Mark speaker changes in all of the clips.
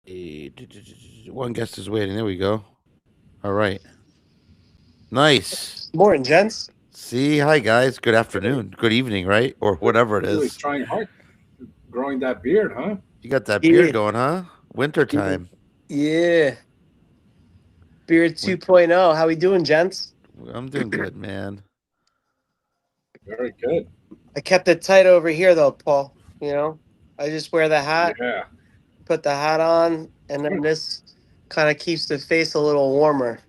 Speaker 1: One guest is waiting. There we go. All right. Nice.
Speaker 2: Morning, gents.
Speaker 1: See, hi guys. Good
Speaker 3: Hey,
Speaker 1: afternoon. Good evening, right? Or whatever it
Speaker 3: really
Speaker 1: is.
Speaker 3: trying hard, growing that beard, huh?
Speaker 1: You got that beard
Speaker 2: Yeah,
Speaker 1: going, huh? Winter
Speaker 2: yeah,
Speaker 1: time.
Speaker 2: yeah. Beard
Speaker 1: Win-
Speaker 2: 2.0. How we doing, gents?
Speaker 1: I'm doing good, man.
Speaker 3: Very good.
Speaker 2: I kept it tight over here, though, Paul. You know, I just wear the hat,
Speaker 3: Yeah.
Speaker 2: put the hat on, and then this kind of keeps the face a little warmer.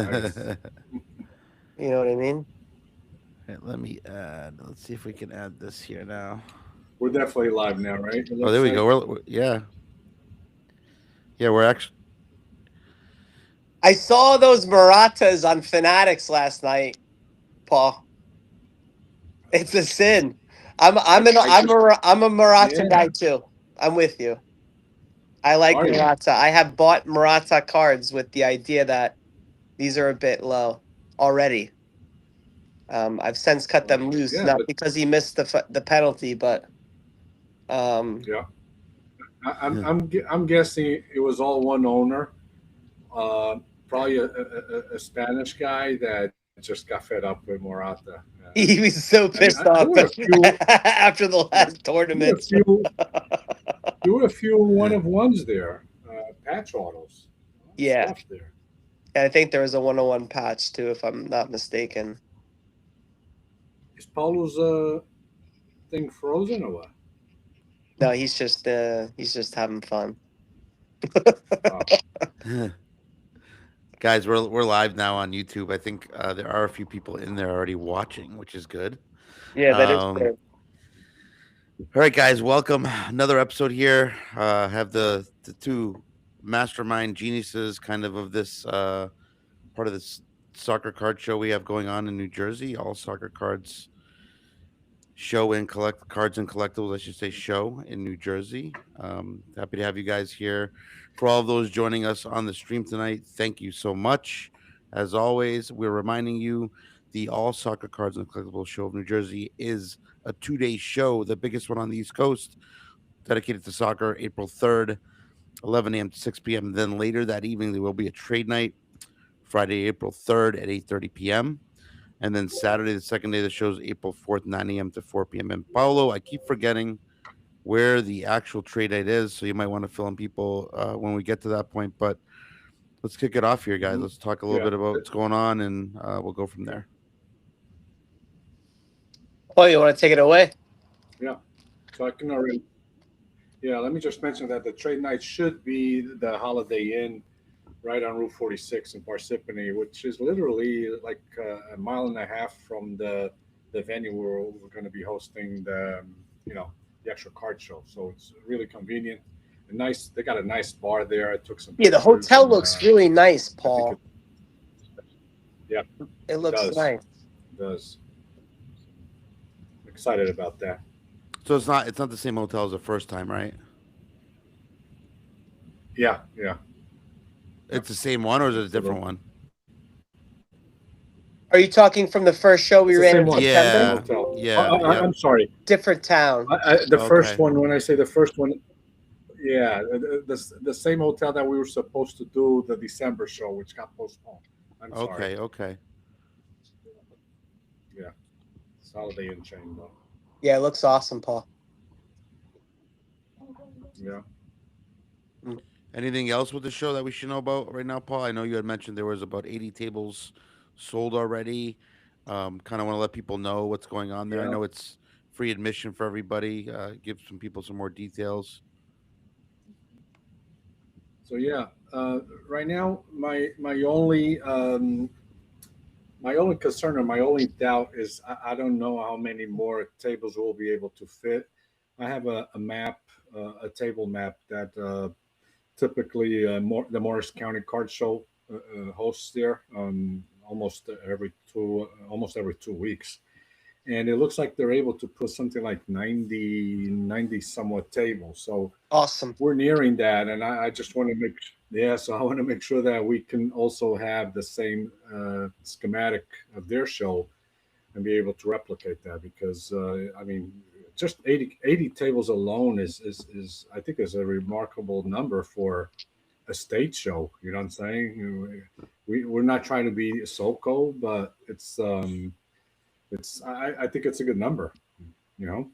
Speaker 3: Nice.
Speaker 2: You know what I mean?
Speaker 1: Let me add. Let's see if we can add this here now.
Speaker 3: We're definitely live now, right? It
Speaker 1: Oh, there
Speaker 3: looks
Speaker 1: we go.
Speaker 3: like.
Speaker 1: Yeah, yeah. We're actually.
Speaker 2: I saw those Marathas on Fanatics last night, Paul. It's a sin.
Speaker 3: I just,
Speaker 2: I'm a Maratha
Speaker 3: yeah.
Speaker 2: guy too. I'm with you. I like
Speaker 3: Are you?
Speaker 2: Maratha. I have bought Maratha cards with the idea that these are a bit low already. I've since cut them loose,
Speaker 3: Yeah,
Speaker 2: not
Speaker 3: but
Speaker 2: because he missed the penalty, but um,
Speaker 3: yeah. I'm guessing it was all one owner. Uh, Probably a Spanish guy that just got fed up with Morata.
Speaker 2: he was so
Speaker 3: I mean,
Speaker 2: pissed
Speaker 3: there
Speaker 2: off
Speaker 3: were a few.
Speaker 2: after the
Speaker 3: Yeah,
Speaker 2: last
Speaker 3: there were a
Speaker 2: tournament.
Speaker 3: few. There were a few one of ones there. Patch autos.
Speaker 2: Yeah,
Speaker 3: Stuff there.
Speaker 2: and I think there was a 101 patch too, if I'm not mistaken.
Speaker 3: Is Paulo's thing frozen or what?
Speaker 2: No, he's just having fun.
Speaker 3: Oh,
Speaker 1: Guys, we're live now on YouTube. I think there are a few people in there already watching, which is good.
Speaker 2: Yeah, that is
Speaker 1: Um,
Speaker 2: fair.
Speaker 1: all right, guys, welcome. Another episode here. Have the two mastermind geniuses kind of this part of this soccer card show we have going on in New Jersey. All soccer cards show and collect cards and collectibles, I should say, show in New Jersey. Happy to have you guys here. For all of those joining us on the stream tonight, thank you so much. As always, we're reminding you the All Soccer Cards and Collectibles Show of New Jersey is a 2 day show, the biggest one on the East Coast, dedicated to soccer, April 3rd, 11 a.m. to 6 p.m. Then later that evening, there will be a trade night, Friday, April 3rd at 8:30 p.m. And then Saturday, the second day of the show is April 4th, 9 a.m. to 4 p.m. And Paulo, I keep forgetting where the actual trade date is. So you might want to fill in people when we get to that point. But let's kick it off here, guys.
Speaker 3: mhm.
Speaker 1: Let's talk a little
Speaker 3: Yeah,
Speaker 1: bit about what's going on and we'll go from there.
Speaker 2: Oh, you want to take it away?
Speaker 3: yeah. So I can already. Yeah, let me just mention that the trade night should be the Holiday Inn right on Route 46 in Parsippany, which is literally like a mile and a half from the venue where we're going to be hosting you know the actual card show. So it's really convenient. And nice. They got a nice bar there. I took some
Speaker 2: Yeah, the
Speaker 3: pictures,
Speaker 2: hotel
Speaker 3: and
Speaker 2: looks really nice,
Speaker 3: I think
Speaker 2: Paul.
Speaker 3: yeah,
Speaker 2: It
Speaker 3: it
Speaker 2: looks
Speaker 3: does.
Speaker 2: nice.
Speaker 3: It does. Excited about that.
Speaker 1: So it's not the same hotel as the first time, right?
Speaker 3: Yeah, yeah, yeah.
Speaker 1: It's the same one or is it a
Speaker 3: It's a
Speaker 1: different
Speaker 3: little.
Speaker 1: one?
Speaker 2: Are you talking from the first show we
Speaker 3: It's the
Speaker 2: ran
Speaker 3: same
Speaker 2: in
Speaker 3: one. It's the same
Speaker 2: September?
Speaker 1: Yeah.
Speaker 3: hotel.
Speaker 1: Yeah. Yep.
Speaker 3: I'm sorry.
Speaker 2: Different town.
Speaker 3: The first
Speaker 1: Okay.
Speaker 3: one. When I say the first one, yeah, the same hotel that we were supposed to do the December show, which got postponed. I'm sorry.
Speaker 1: Okay. Okay.
Speaker 3: Yeah, Holiday Inn chain though.
Speaker 2: Yeah, it looks awesome, Paul.
Speaker 3: Yeah.
Speaker 2: Mm.
Speaker 1: Anything else with the show that we should know about right now, Paul? I know you had mentioned there was about 80 tables sold already. Kind of want to let people know what's going on there. I
Speaker 3: Yeah.
Speaker 1: know it's free admission for everybody. Give some people some more details.
Speaker 3: So yeah, right now my only concern or my only doubt is I don't know how many more tables we'll be able to fit. I have a map, a table map that typically the Morris County Card Show hosts there almost every 2 weeks, and it looks like they're able to put something like 90 somewhat tables. So
Speaker 2: Awesome.
Speaker 3: we're nearing that, and I just want to make yeah. So I want to make sure that we can also have the same schematic of their show and be able to replicate that because I mean, just 80 tables alone is I think is a remarkable number for a stage show. You know what I'm saying? We're not trying to be SoCo, but I think it's a good number. You know,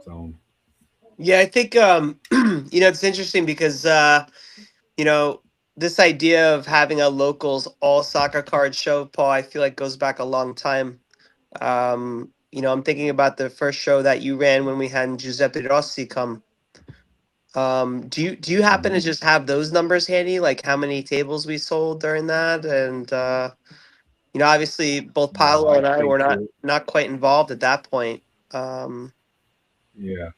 Speaker 3: so
Speaker 2: Yeah, I think it's interesting because you know, this idea of having a locals all soccer card show, Paul, I feel like goes back a long time. I'm thinking about the first show that you ran when we had Giuseppe Rossi come. Do you happen to
Speaker 3: mhm.
Speaker 2: just have those numbers handy, like how many tables we sold during that? And obviously both Paolo
Speaker 3: I
Speaker 2: and I
Speaker 3: think
Speaker 2: were not quite involved at that point. Um,
Speaker 3: yeah.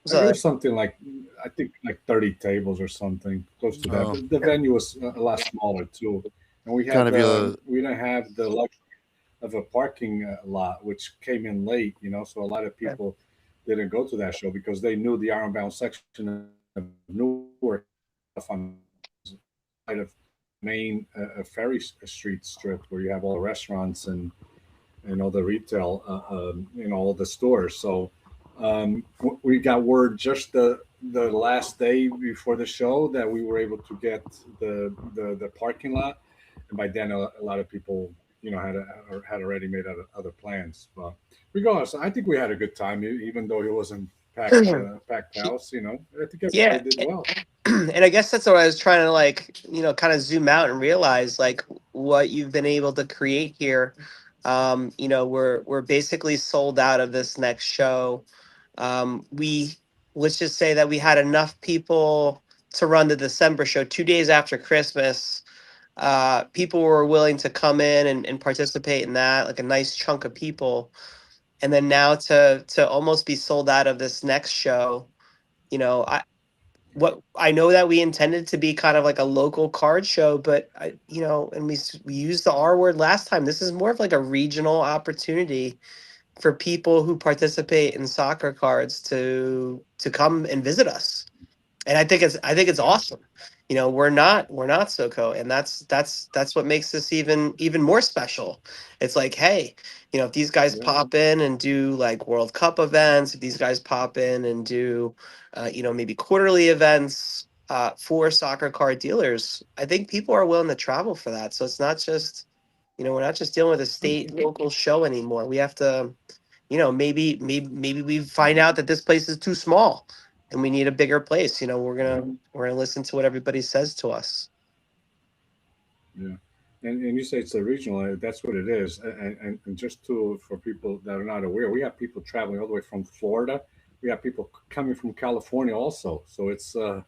Speaker 3: It
Speaker 2: so
Speaker 3: was something like I think like 30 tables or something close to that.
Speaker 1: Oh,
Speaker 3: The venue was a lot smaller too, and
Speaker 1: kind of your
Speaker 3: we didn't have the luxury of a parking lot, which came in late. You know, so a lot of
Speaker 2: yeah,
Speaker 3: people didn't go to that show because they knew the Ironbound section of Newark on side of main Ferry Street strip where you have all the restaurants and all the retail, all the stores. So we got word just the last day before the show that we were able to get the parking lot, and by then a lot of people had already made other plans. But regardless, I think we had a good time, even though it wasn't packed house. You know, I think
Speaker 2: yeah.
Speaker 3: everybody did well.
Speaker 2: And I guess that's what I was trying to like, kind of zoom out and realize like what you've been able to create here. We're basically sold out of this next show. We Let's just say that we had enough people to run the December show 2 days after Christmas. People were willing to come in and participate in that, like a nice chunk of people. And then now to almost be sold out of this next show, you know, what I know that we intended to be kind of like a local card show, but and we used the R word last time. This is more of like a regional opportunity for people who participate in soccer cards to come and visit us. And I think it's
Speaker 3: Yeah,
Speaker 2: awesome. We're not SoCo, and that's what makes this even more special. It's like, hey, if these guys
Speaker 3: yeah,
Speaker 2: pop in and do like World Cup events, if these guys pop in and do maybe quarterly events for soccer card dealers, I think people are willing to travel for that. So it's not just, we're not just dealing with a state local show anymore. We have to, maybe we find out that this place is too small and we need a bigger place.
Speaker 3: yeah,
Speaker 2: We're gonna listen to what everybody says to us.
Speaker 3: yeah. And you say it's a regional. That's what it is. And just to for people that are not aware, we have people traveling all the way from Florida. We have people coming from California also. So it's you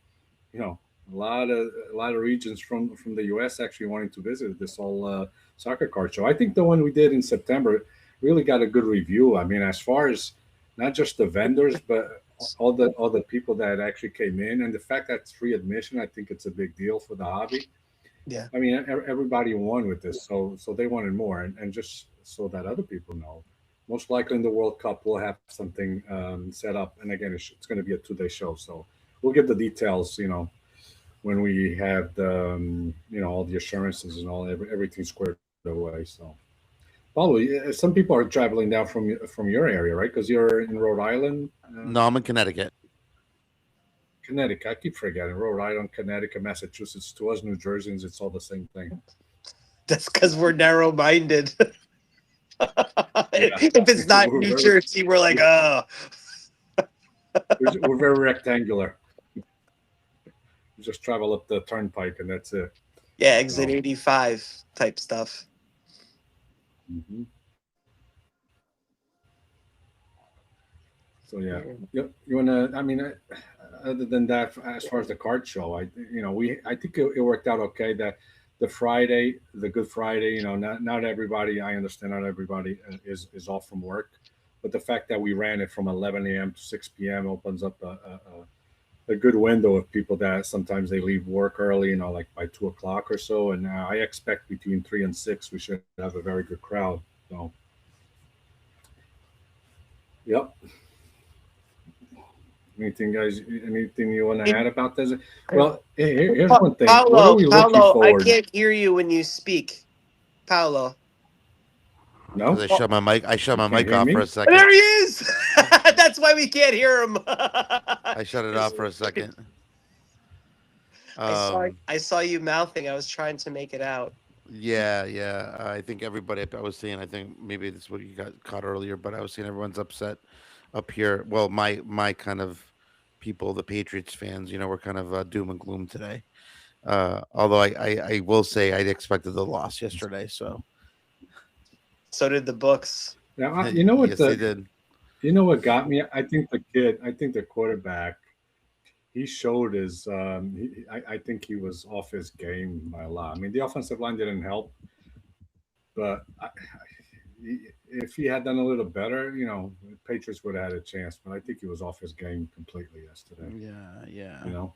Speaker 3: know a lot of regions from the U.S. actually wanting to visit this whole soccer card show. I think the one we did in September really got a good review. I mean, as far as not just the vendors, but all the people that actually came in, and the fact that it's free admission, I think it's a big deal for the hobby.
Speaker 2: Yeah.
Speaker 3: I mean, everybody won with this, so they wanted more, and just so that other people know, most likely in the World Cup we'll have something set up, and again, it's going to be a 2 day show, so we'll give the details, when we have the all the assurances and everything squared away. So probably some people are traveling down from your area, right? Because you're in Rhode Island,
Speaker 1: no, I'm in Connecticut.
Speaker 3: Connecticut. I keep forgetting Rhode Island, Connecticut, Massachusetts. To us, New Jerseyans, it's all the same thing.
Speaker 2: That's because we're narrow minded.
Speaker 3: Yeah,
Speaker 2: If it's not
Speaker 3: we're
Speaker 2: New
Speaker 3: very
Speaker 2: Jersey, we're like, oh,
Speaker 3: we're very rectangular. We just travel up the turnpike and that's it.
Speaker 2: yeah, exit
Speaker 3: So
Speaker 2: 85 type stuff.
Speaker 3: mhm. So yeah,
Speaker 2: Yeah.
Speaker 3: you wanna? I mean, other than that, as far as the card show, I think it worked out okay. That the Friday, the Good Friday, not everybody. I understand not everybody is off from work, but the fact that we ran it from 11 a.m. to 6 p.m. opens up a good window of people that sometimes they leave work early, like by 2 o'clock or so. And I expect between 3 and 6 we should have a very good crowd. So, yep. Anything, guys? Anything you want to add about this? Well, here's one thing. What are we looking
Speaker 2: Paolo, I
Speaker 3: forward?
Speaker 2: can't hear you when you speak. Paolo.
Speaker 3: No,
Speaker 1: Because I shut my
Speaker 3: You can't
Speaker 1: mic
Speaker 3: hear
Speaker 1: off
Speaker 3: me?
Speaker 1: for a second.
Speaker 2: There he is. That's why we can't hear him.
Speaker 1: I shut it off for a second.
Speaker 2: I saw you mouthing. I was trying to make it out.
Speaker 1: Yeah. I think everybody. I was seeing. I think maybe this is what you got caught earlier, but I was seeing everyone's upset up here. Well, my kind of people, the Patriots fans, were kind of doom and gloom today. Although I will say I expected the loss yesterday. So
Speaker 2: So did the books.
Speaker 3: now you know what
Speaker 1: yes, they did.
Speaker 3: you know what got me. I think the quarterback. He showed his. I think he was off his game by a lot. I mean, the offensive line didn't help, but if he had done a little better, the Patriots would have had a chance. But I think he was off his game completely yesterday.
Speaker 1: Yeah.
Speaker 3: You know,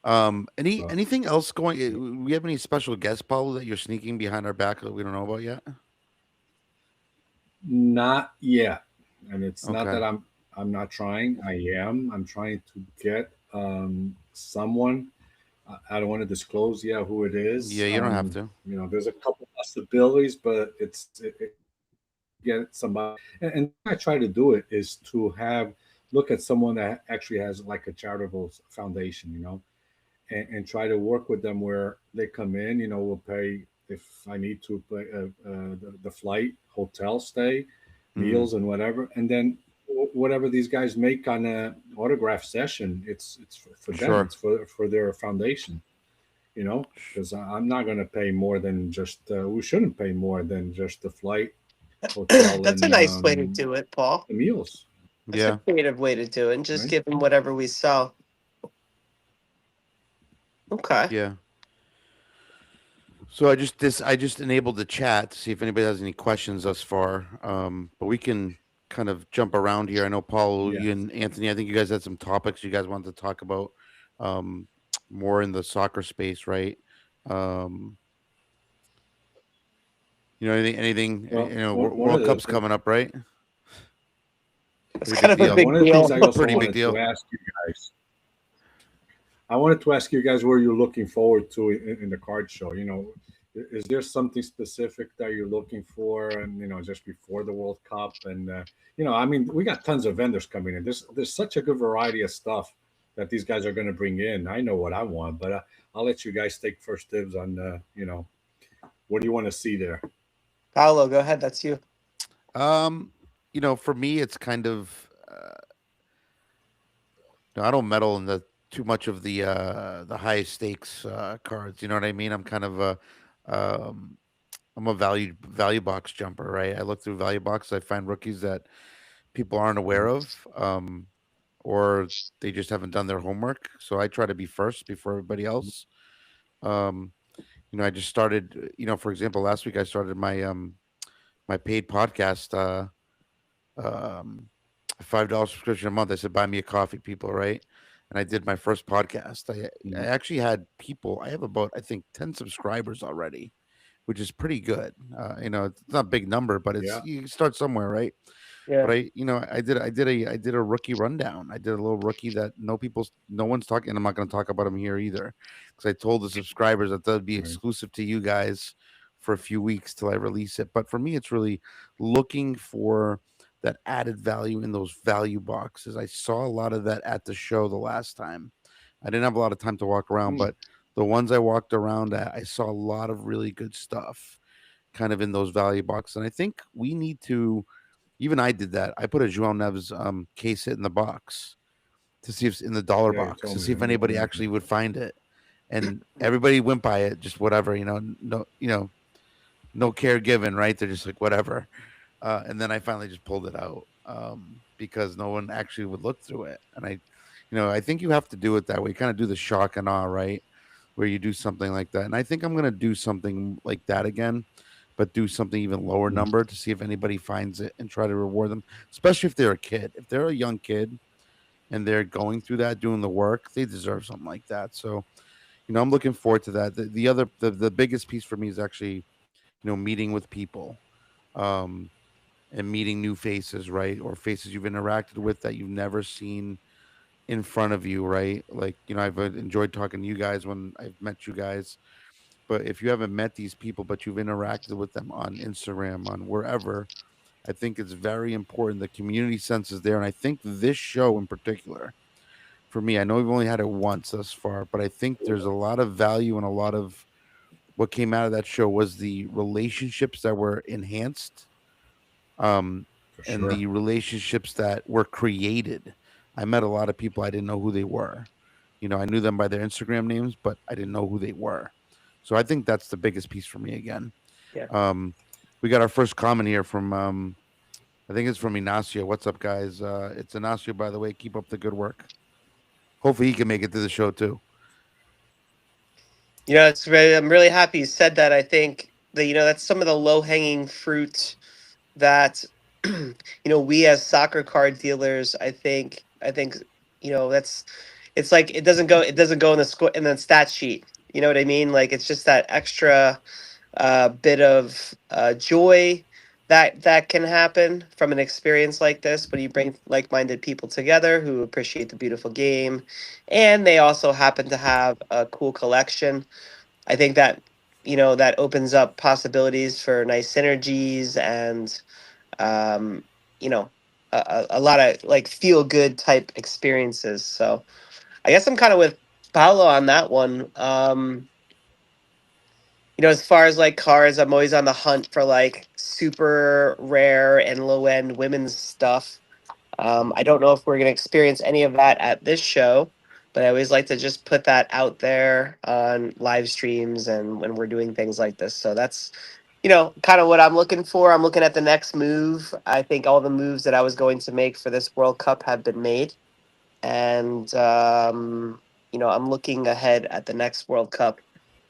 Speaker 3: but
Speaker 1: Anything else going? We have any special guests, Paulo, that you're sneaking behind our back that we don't know about yet?
Speaker 3: not yet. And it's not
Speaker 1: Okay.
Speaker 3: that I'm not trying. I am. I'm trying to get someone. I don't want to disclose yet who it is.
Speaker 1: Yeah, you don't have to.
Speaker 3: There's a couple possibilities, but get somebody. And I try to do it is to have look at someone that actually has like a charitable foundation, and try to work with them where they come in. We'll pay if I need to pay the flight, hotel stay,
Speaker 1: Mhm.
Speaker 3: meals, and whatever, and then whatever these guys make on a autograph session, it's for them.
Speaker 1: Sure.
Speaker 3: It's for their foundation. Because I'm not going to pay more than just. We shouldn't pay more than just the flight, hotel,
Speaker 2: That's a
Speaker 3: and
Speaker 2: nice way to do it, Paul.
Speaker 3: the meals,
Speaker 2: That's a
Speaker 1: Yeah.
Speaker 2: creative way to do it, and just
Speaker 3: right?
Speaker 2: give them whatever we sell. Okay.
Speaker 1: Yeah. So I just enabled the chat to see if anybody has any questions thus far. But we can kind of jump around here. I know Paul,
Speaker 3: Yeah.
Speaker 1: you and Anthony, I think you guys had some topics you guys wanted to talk about more in the soccer space, right? Um, anything,
Speaker 3: Well, one of
Speaker 1: World Cup's coming up, right?
Speaker 2: It's
Speaker 1: Pretty
Speaker 2: kind
Speaker 1: big
Speaker 2: of a
Speaker 1: deal.
Speaker 3: one
Speaker 2: big
Speaker 3: of the things I
Speaker 2: deal.
Speaker 3: also
Speaker 1: Pretty big
Speaker 3: wanted
Speaker 1: deal.
Speaker 3: to ask you guys. I wanted to ask you guys what you're looking forward to in the card show. Is there something specific that you're looking for, and just before the World Cup, and I mean, we got tons of vendors coming in. There's such a good variety of stuff that these guys are going to bring in. I know what I want, but I'll let you guys take first dibs on what do you want to see there.
Speaker 2: Paolo, go ahead. That's you.
Speaker 1: For me, it's kind of I don't meddle in the too much of the high stakes cards. You know what I mean? I'm kind of a um, I'm a value box jumper, right? I look through value box, I find rookies that people aren't aware of, or they just haven't done their homework. So I try to be first before everybody else. Um, I just started. For example, last week I started my paid podcast. Um, $5 subscription a month. I said, buy me a coffee, people, right? And I did my first podcast. I actually had people. I have about I think 10 subscribers already, which is pretty good. It's not a big number, but
Speaker 3: Yeah.
Speaker 1: you can start somewhere, right?
Speaker 2: Yeah.
Speaker 1: But I did a rookie rundown. I did a little rookie that no one's talking, and I'm not going to talk about him here either, because I told the subscribers that would be
Speaker 3: Right.
Speaker 1: exclusive to you guys for a few weeks till I release it. But for me, it's really looking for that added value in those value boxes. I saw a lot of that at the show the last time. I didn't have a lot of time to walk around,
Speaker 3: Mm.
Speaker 1: but the ones I walked around at, I saw a lot of really good stuff kind of in those value boxes. And I think we need to, even I did that. I put a João Neves case hit in the box to see if in the dollar
Speaker 3: Yeah, you
Speaker 1: box
Speaker 3: told
Speaker 1: to
Speaker 3: me
Speaker 1: see if
Speaker 3: that.
Speaker 1: anybody
Speaker 3: Yeah.
Speaker 1: actually would find it. And everybody went by it, just whatever, no care given, right? They're just like whatever. And then I finally just pulled it out because no one actually would look through it. And I think you have to do it that way. Kind of do the shock and awe, right? Where you do something like that. And I think I'm going to do something like that again, but do something even lower
Speaker 3: Mhm.
Speaker 1: number to see if anybody finds it and try to reward them, especially if they're a kid. If they're a young kid and they're going through that, doing the work, they deserve something like that. So, I'm looking forward to that. The biggest piece for me is actually, meeting with people. And meeting new faces, right? Or faces you've interacted with that you've never seen in front of you, right? Like, I've enjoyed talking to you guys when I've met you guys. But if you haven't met these people, but you've interacted with them on Instagram, on wherever, I think it's very important. The community sense is there. And I think this show in particular, for me, I know we've only had it once thus far, but I think there's a lot of value and a lot of what came out of that show was the relationships that were enhanced, um,
Speaker 3: For
Speaker 1: and
Speaker 3: sure.
Speaker 1: the relationships that were created. I met a lot of people I didn't know who they were. I knew them by their Instagram names, but I didn't know who they were. So I think that's the biggest piece for me again.
Speaker 2: Yeah.
Speaker 1: Um, we got our first comment here from I think it's from Ignacio. What's up, guys? It's Ignacio, by the way. Keep up the good work. Hopefully, he can make it to the show too.
Speaker 2: I'm really happy you said that. I think that, that's some of the low hanging fruit that, we as soccer card dealers, I think, that's, it's like, it doesn't go in the in the stat sheet. You know what I mean? Like, it's just that extra bit of joy that can happen from an experience like this when you bring like-minded people together who appreciate the beautiful game, and they also happen to have a cool collection. I think that, that opens up possibilities for nice synergies and, um, you know a lot of like feel good type experiences. So I guess I'm kind of with Paolo on that one. As far as like cars, I'm always on the hunt for like super rare and low end women's stuff. I don't know if we're going to experience any of that at this show, but I always like to just put that out there on live streams and when we're doing things like this. So that's, kind of what I'm looking for. I'm looking at the next move. I think all the moves that I was going to make for this World Cup have been made. And, I'm looking ahead at the next World Cup,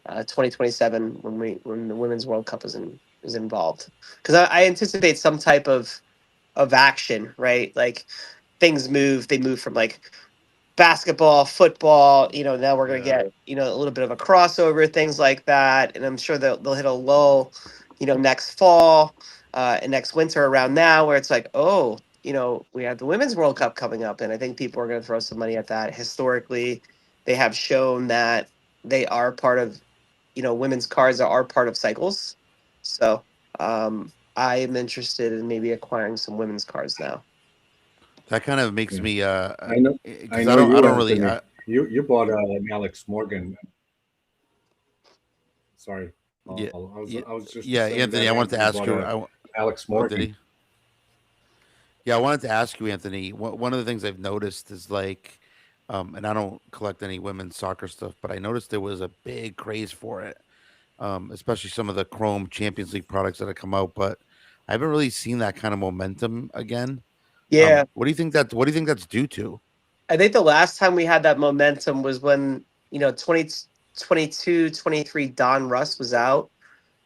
Speaker 2: 2027, when the Women's World Cup is involved. Because I anticipate some type of action, right? Like things move. They move from like basketball, football. Now we're gonna
Speaker 1: Yeah.
Speaker 2: get a little bit of a crossover, things like that, and I'm sure they'll hit a lull, next fall, and next winter around now, where it's like, oh, we have the Women's World Cup coming up, and I think people are gonna throw some money at that. Historically, they have shown that they are part of, women's cards are part of cycles, so I am interested in maybe acquiring some women's cards now.
Speaker 1: That kind of makes
Speaker 3: Yeah.
Speaker 1: me
Speaker 3: I know. I
Speaker 1: because I
Speaker 3: know
Speaker 1: don't I
Speaker 3: you,
Speaker 1: don't really
Speaker 3: Anthony. You bought an Alex Morgan. Sorry,
Speaker 1: yeah,
Speaker 3: I was just
Speaker 1: yeah,
Speaker 3: saying
Speaker 1: Anthony.
Speaker 3: that
Speaker 1: I wanted to
Speaker 3: Anthony
Speaker 1: ask
Speaker 3: bought
Speaker 1: you.
Speaker 3: a Alex
Speaker 1: Oh, did
Speaker 3: Morgan.
Speaker 1: he? Yeah, I wanted to ask you, Anthony. One of the things I've noticed is like, and I don't collect any women's soccer stuff, but I noticed there was a big craze for it, especially some of the Chrome Champions League products that have come out. But I haven't really seen that kind of momentum again.
Speaker 2: Yeah,
Speaker 1: What do you think that's due to?
Speaker 2: I think the last time we had that momentum was when, 2022, 23 Don Russ was out.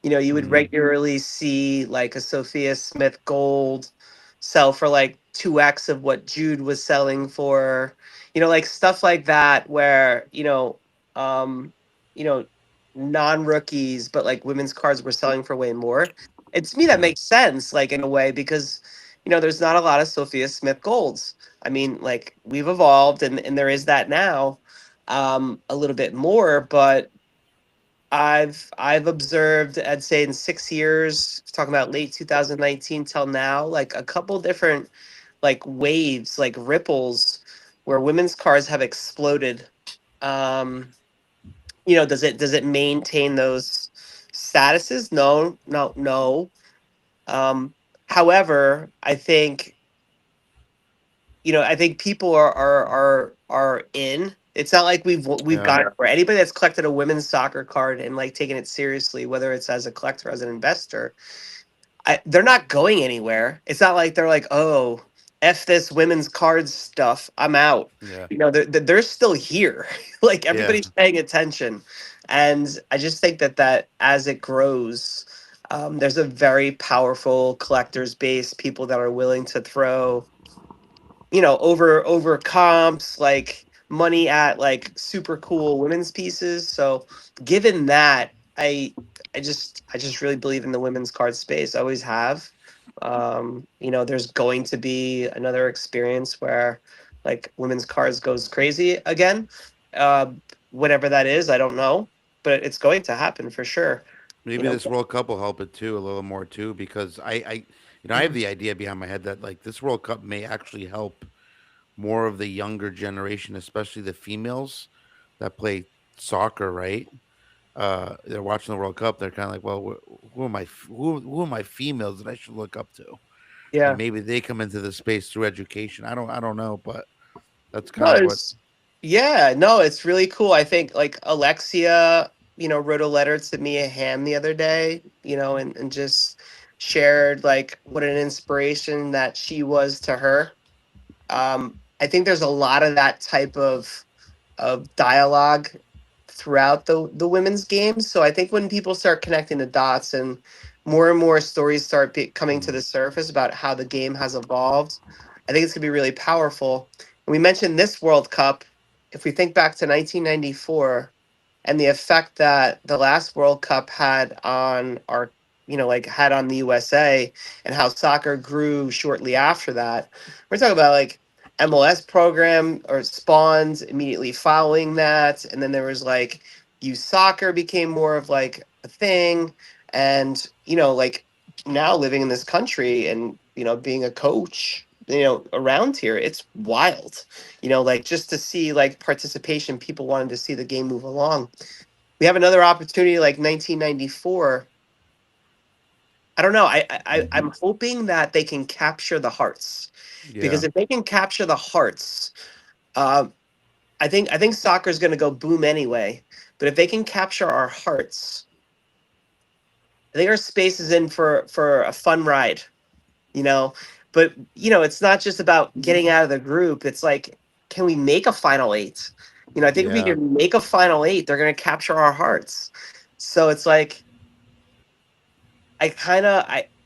Speaker 2: You would
Speaker 1: Mm,
Speaker 2: regularly see like a Sophia Smith Gold sell for like 2x of what Jude was selling for, like stuff like that where, um, you know, non-rookies, but like women's cards were selling for way more. And to me, that
Speaker 1: yeah,
Speaker 2: makes sense, like in a way, because, there's not a lot of Sophia Smith Golds. I mean, like we've evolved and there is that now, a little bit more, but I've observed, I'd say in 6 years, talking about late 2019 till now, like a couple different like waves, like ripples, where women's cars have exploded. Um, does it maintain those statuses? No, no, no. Um, However, I think people are in. It's not like we've
Speaker 1: yeah,
Speaker 2: got it for anybody that's collected a women's soccer card and like taken it seriously, whether it's as a collector or as an investor. They're not going anywhere. It's not like they're like, oh, f this women's cards stuff, I'm out.
Speaker 1: yeah,
Speaker 2: They're still here. Like
Speaker 1: yeah.
Speaker 2: everybody's paying attention, and I just think that as it grows. There's a very powerful collectors base, people that are willing to throw over comps, like money at like super cool women's pieces. So given that, I just really believe in the women's card space. I always have. There's going to be another experience where like women's cards goes crazy again. uh whenever that is, I don't know, but it's going to happen for sure.
Speaker 1: Maybe this World Cup will help it too, a little more too, because I have the idea behind my head that like this World Cup may actually help more of the younger generation, especially the females that play soccer, right? They're watching the World Cup. They're kind of like, well, who am I? Who are my females that I should look up to? And
Speaker 2: Yeah.
Speaker 1: maybe they come into the space through education. I don't know, but that's
Speaker 2: No,
Speaker 1: kind of what.
Speaker 2: yeah, no, it's really cool. I think like Alexia, wrote a letter to Mia Hamm the other day, and just shared like what an inspiration that she was to her. I think there's a lot of that type of dialogue throughout the women's game. So I think when people start connecting the dots and more stories start coming to the surface about how the game has evolved, I think it's gonna be really powerful. And we mentioned this World Cup. If we think back to 1994 and the effect that the last World Cup had on our, had on the USA and how soccer grew shortly after that, we're talking about like MLS program or spawns immediately following that. And then there was like youth soccer became more of like a thing. And, like now living in this country and, being a coach, around here, it's wild, like just to see like participation, people wanted to see the game move along. We have another opportunity like 1994. I don't know. I'm hoping that they can capture the hearts
Speaker 1: Yeah,
Speaker 2: because if they can capture the hearts, uh, I think soccer is going to go boom anyway. But if they can capture our hearts, I think our space is in for a fun ride, you know. But it's not just about getting out of the group. It's like, can we make a final eight? I think if we
Speaker 1: yeah,
Speaker 2: can make a final eight, they're going to capture our hearts. So it's like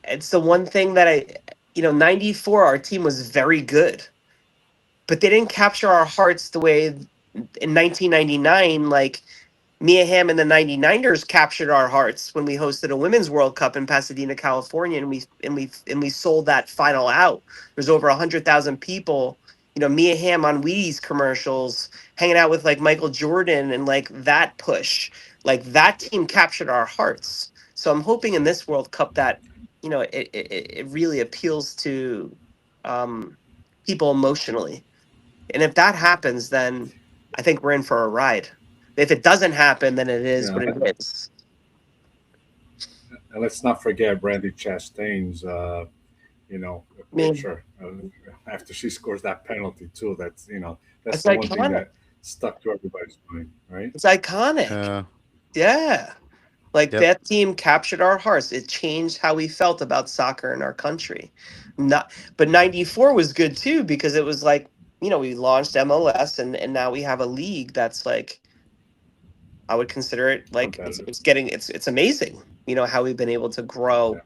Speaker 2: it's the one thing that 94 our team was very good, but they didn't capture our hearts the way in 1999 like Mia Hamm and the 99ers captured our hearts when we hosted a women's World Cup in Pasadena, California, and we sold that final out. There's over 100,000 people. Mia Hamm on Wheaties commercials, hanging out with like Michael Jordan, and like that push, like that team captured our hearts. So I'm hoping in this World Cup that it really appeals to um, people emotionally, and if that happens, then I think we're in for a ride. If it doesn't happen, then it is
Speaker 3: Yeah,
Speaker 2: what it is.
Speaker 3: and let's not forget Brandy Chastain's,
Speaker 2: I mean,
Speaker 3: picture after she scores that penalty too. That's that's
Speaker 2: it's
Speaker 3: the one thing
Speaker 2: iconic.
Speaker 3: that stuck to everybody's mind, right?
Speaker 2: It's iconic.
Speaker 1: yeah,
Speaker 2: Yeah. Like
Speaker 1: yep,
Speaker 2: that team captured our hearts. It changed how we felt about soccer in our country. Not, but 94 was good too because it was like, we launched MLS and now we have a league that's like I would consider it like
Speaker 3: Competitive.
Speaker 2: it's amazing, how we've been able to
Speaker 3: Yeah.
Speaker 2: grow,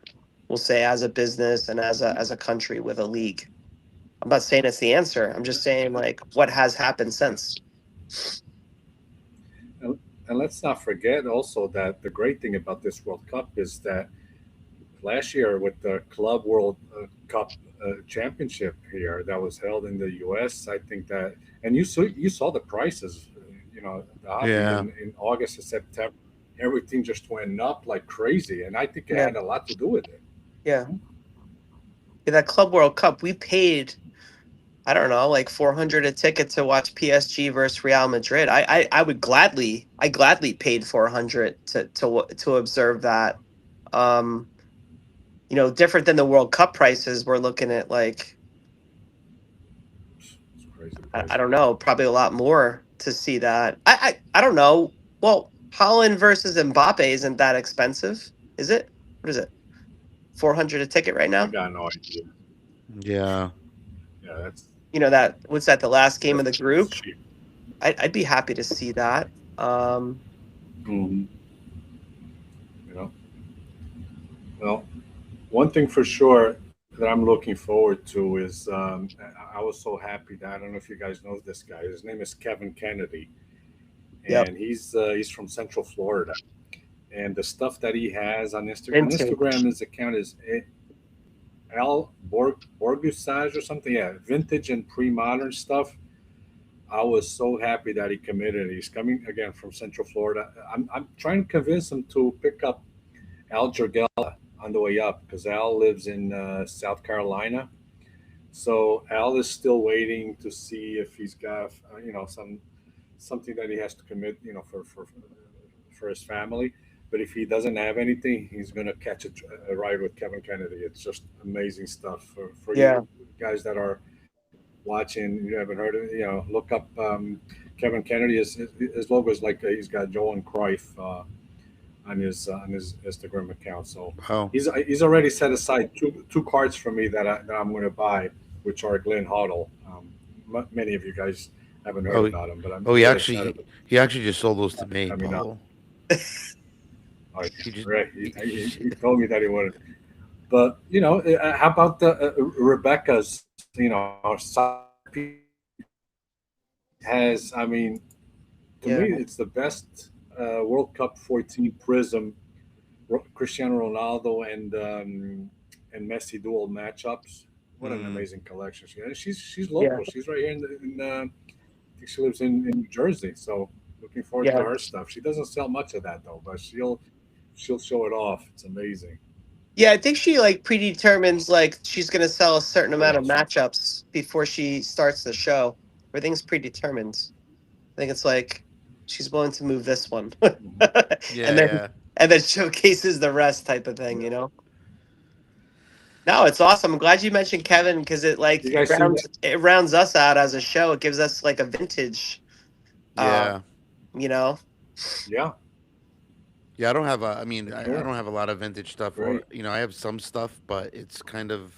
Speaker 2: we'll say as a business and as a country with a league. I'm not saying it's the answer. I'm just saying like what has happened since.
Speaker 3: And let's not forget also that the great thing about this World Cup is that last year with the Club World Cup Championship here that was held in the U.S., I think that, and you saw the prices, the hockey
Speaker 1: yeah.
Speaker 3: in August and September, everything just went up like crazy, and I think it
Speaker 2: Yeah.
Speaker 3: had a lot to do with it.
Speaker 2: Yeah. In that Club World Cup, we paid, I don't know, like 400 a ticket to watch PSG versus Real Madrid. I gladly paid 400 to observe that. Um, different than the World Cup prices, we're looking at like
Speaker 3: It's crazy
Speaker 2: I
Speaker 3: prices.
Speaker 2: don't know, probably a lot more to see that. I don't know. Well, Holland versus Mbappe isn't that expensive, is it? What is it? 400 a ticket right
Speaker 3: I
Speaker 2: now?
Speaker 3: got no idea.
Speaker 1: Yeah.
Speaker 3: Yeah, that's
Speaker 2: That what's that? The last game of the
Speaker 3: that's
Speaker 2: group.
Speaker 3: cheap.
Speaker 2: I'd be happy to see that.
Speaker 3: Mhm. You know, well, one thing for sure that I'm looking forward to is I was so happy that I don't know if you guys know this guy. His name is Kevin Kennedy,
Speaker 2: Yep.
Speaker 3: and he's from Central Florida. And the stuff that he has on
Speaker 2: Vintage.
Speaker 3: Instagram, his account is Al Borgusage or something. Yeah, vintage and pre-modern stuff. I was so happy that he committed. He's coming again from Central Florida. I'm trying to convince him to pick up Al Jergella on the way up because Al lives in South Carolina. So Al is still waiting to see if he's got something that he has to commit for his family. But if he doesn't have anything, he's gonna catch a ride with Kevin Kennedy. It's just amazing stuff for
Speaker 2: Yeah.
Speaker 3: you guys that are watching. You haven't heard it. Look up Kevin Kennedy. His logo is like he's got Johan Cruyff on his Instagram account. So
Speaker 1: Oh,
Speaker 3: he's already set aside two cards for me that I'm going to buy, which are Glenn Hoddle. Many of you guys haven't heard
Speaker 1: oh,
Speaker 3: about him, but I'm
Speaker 1: oh.
Speaker 3: really excited.
Speaker 1: He actually just sold those to me,
Speaker 3: I mean,
Speaker 1: Paulo.
Speaker 3: oh,
Speaker 1: He just
Speaker 3: right. He told me that he would. But how about the Rebecca's? Has I mean, to
Speaker 2: Yeah.
Speaker 3: me, it's the best World Cup 14 Prism Cristiano Ronaldo and Messi dual matchups. What an
Speaker 1: mm,
Speaker 3: amazing collection! She's
Speaker 2: Yeah.
Speaker 3: local. She's right here I think she lives in New Jersey. So looking forward to
Speaker 2: Yeah.
Speaker 3: her stuff. She doesn't sell much of that though, but she'll show it off. It's amazing.
Speaker 2: Yeah, I think she like predetermines like she's gonna sell a certain amount of
Speaker 3: Yes.
Speaker 2: matchups before she starts the show. Everything's predetermined. I think it's like she's willing to move this one,
Speaker 3: Mhm.
Speaker 2: and
Speaker 1: yeah,
Speaker 2: then
Speaker 1: yeah.
Speaker 2: showcases the rest type of thing.
Speaker 3: Yeah.
Speaker 2: No, it's awesome. I'm glad you mentioned Kevin because it
Speaker 3: You
Speaker 2: like
Speaker 3: guys see that?
Speaker 2: it rounds us out as a show. It gives us like a vintage, uh,
Speaker 1: Yeah.
Speaker 2: you know.
Speaker 3: Yeah,
Speaker 1: Yeah, I don't have a. I mean,
Speaker 3: for
Speaker 1: I
Speaker 3: sure.
Speaker 1: don't have a lot of vintage stuff, or
Speaker 3: Great.
Speaker 1: I have some stuff, but it's kind of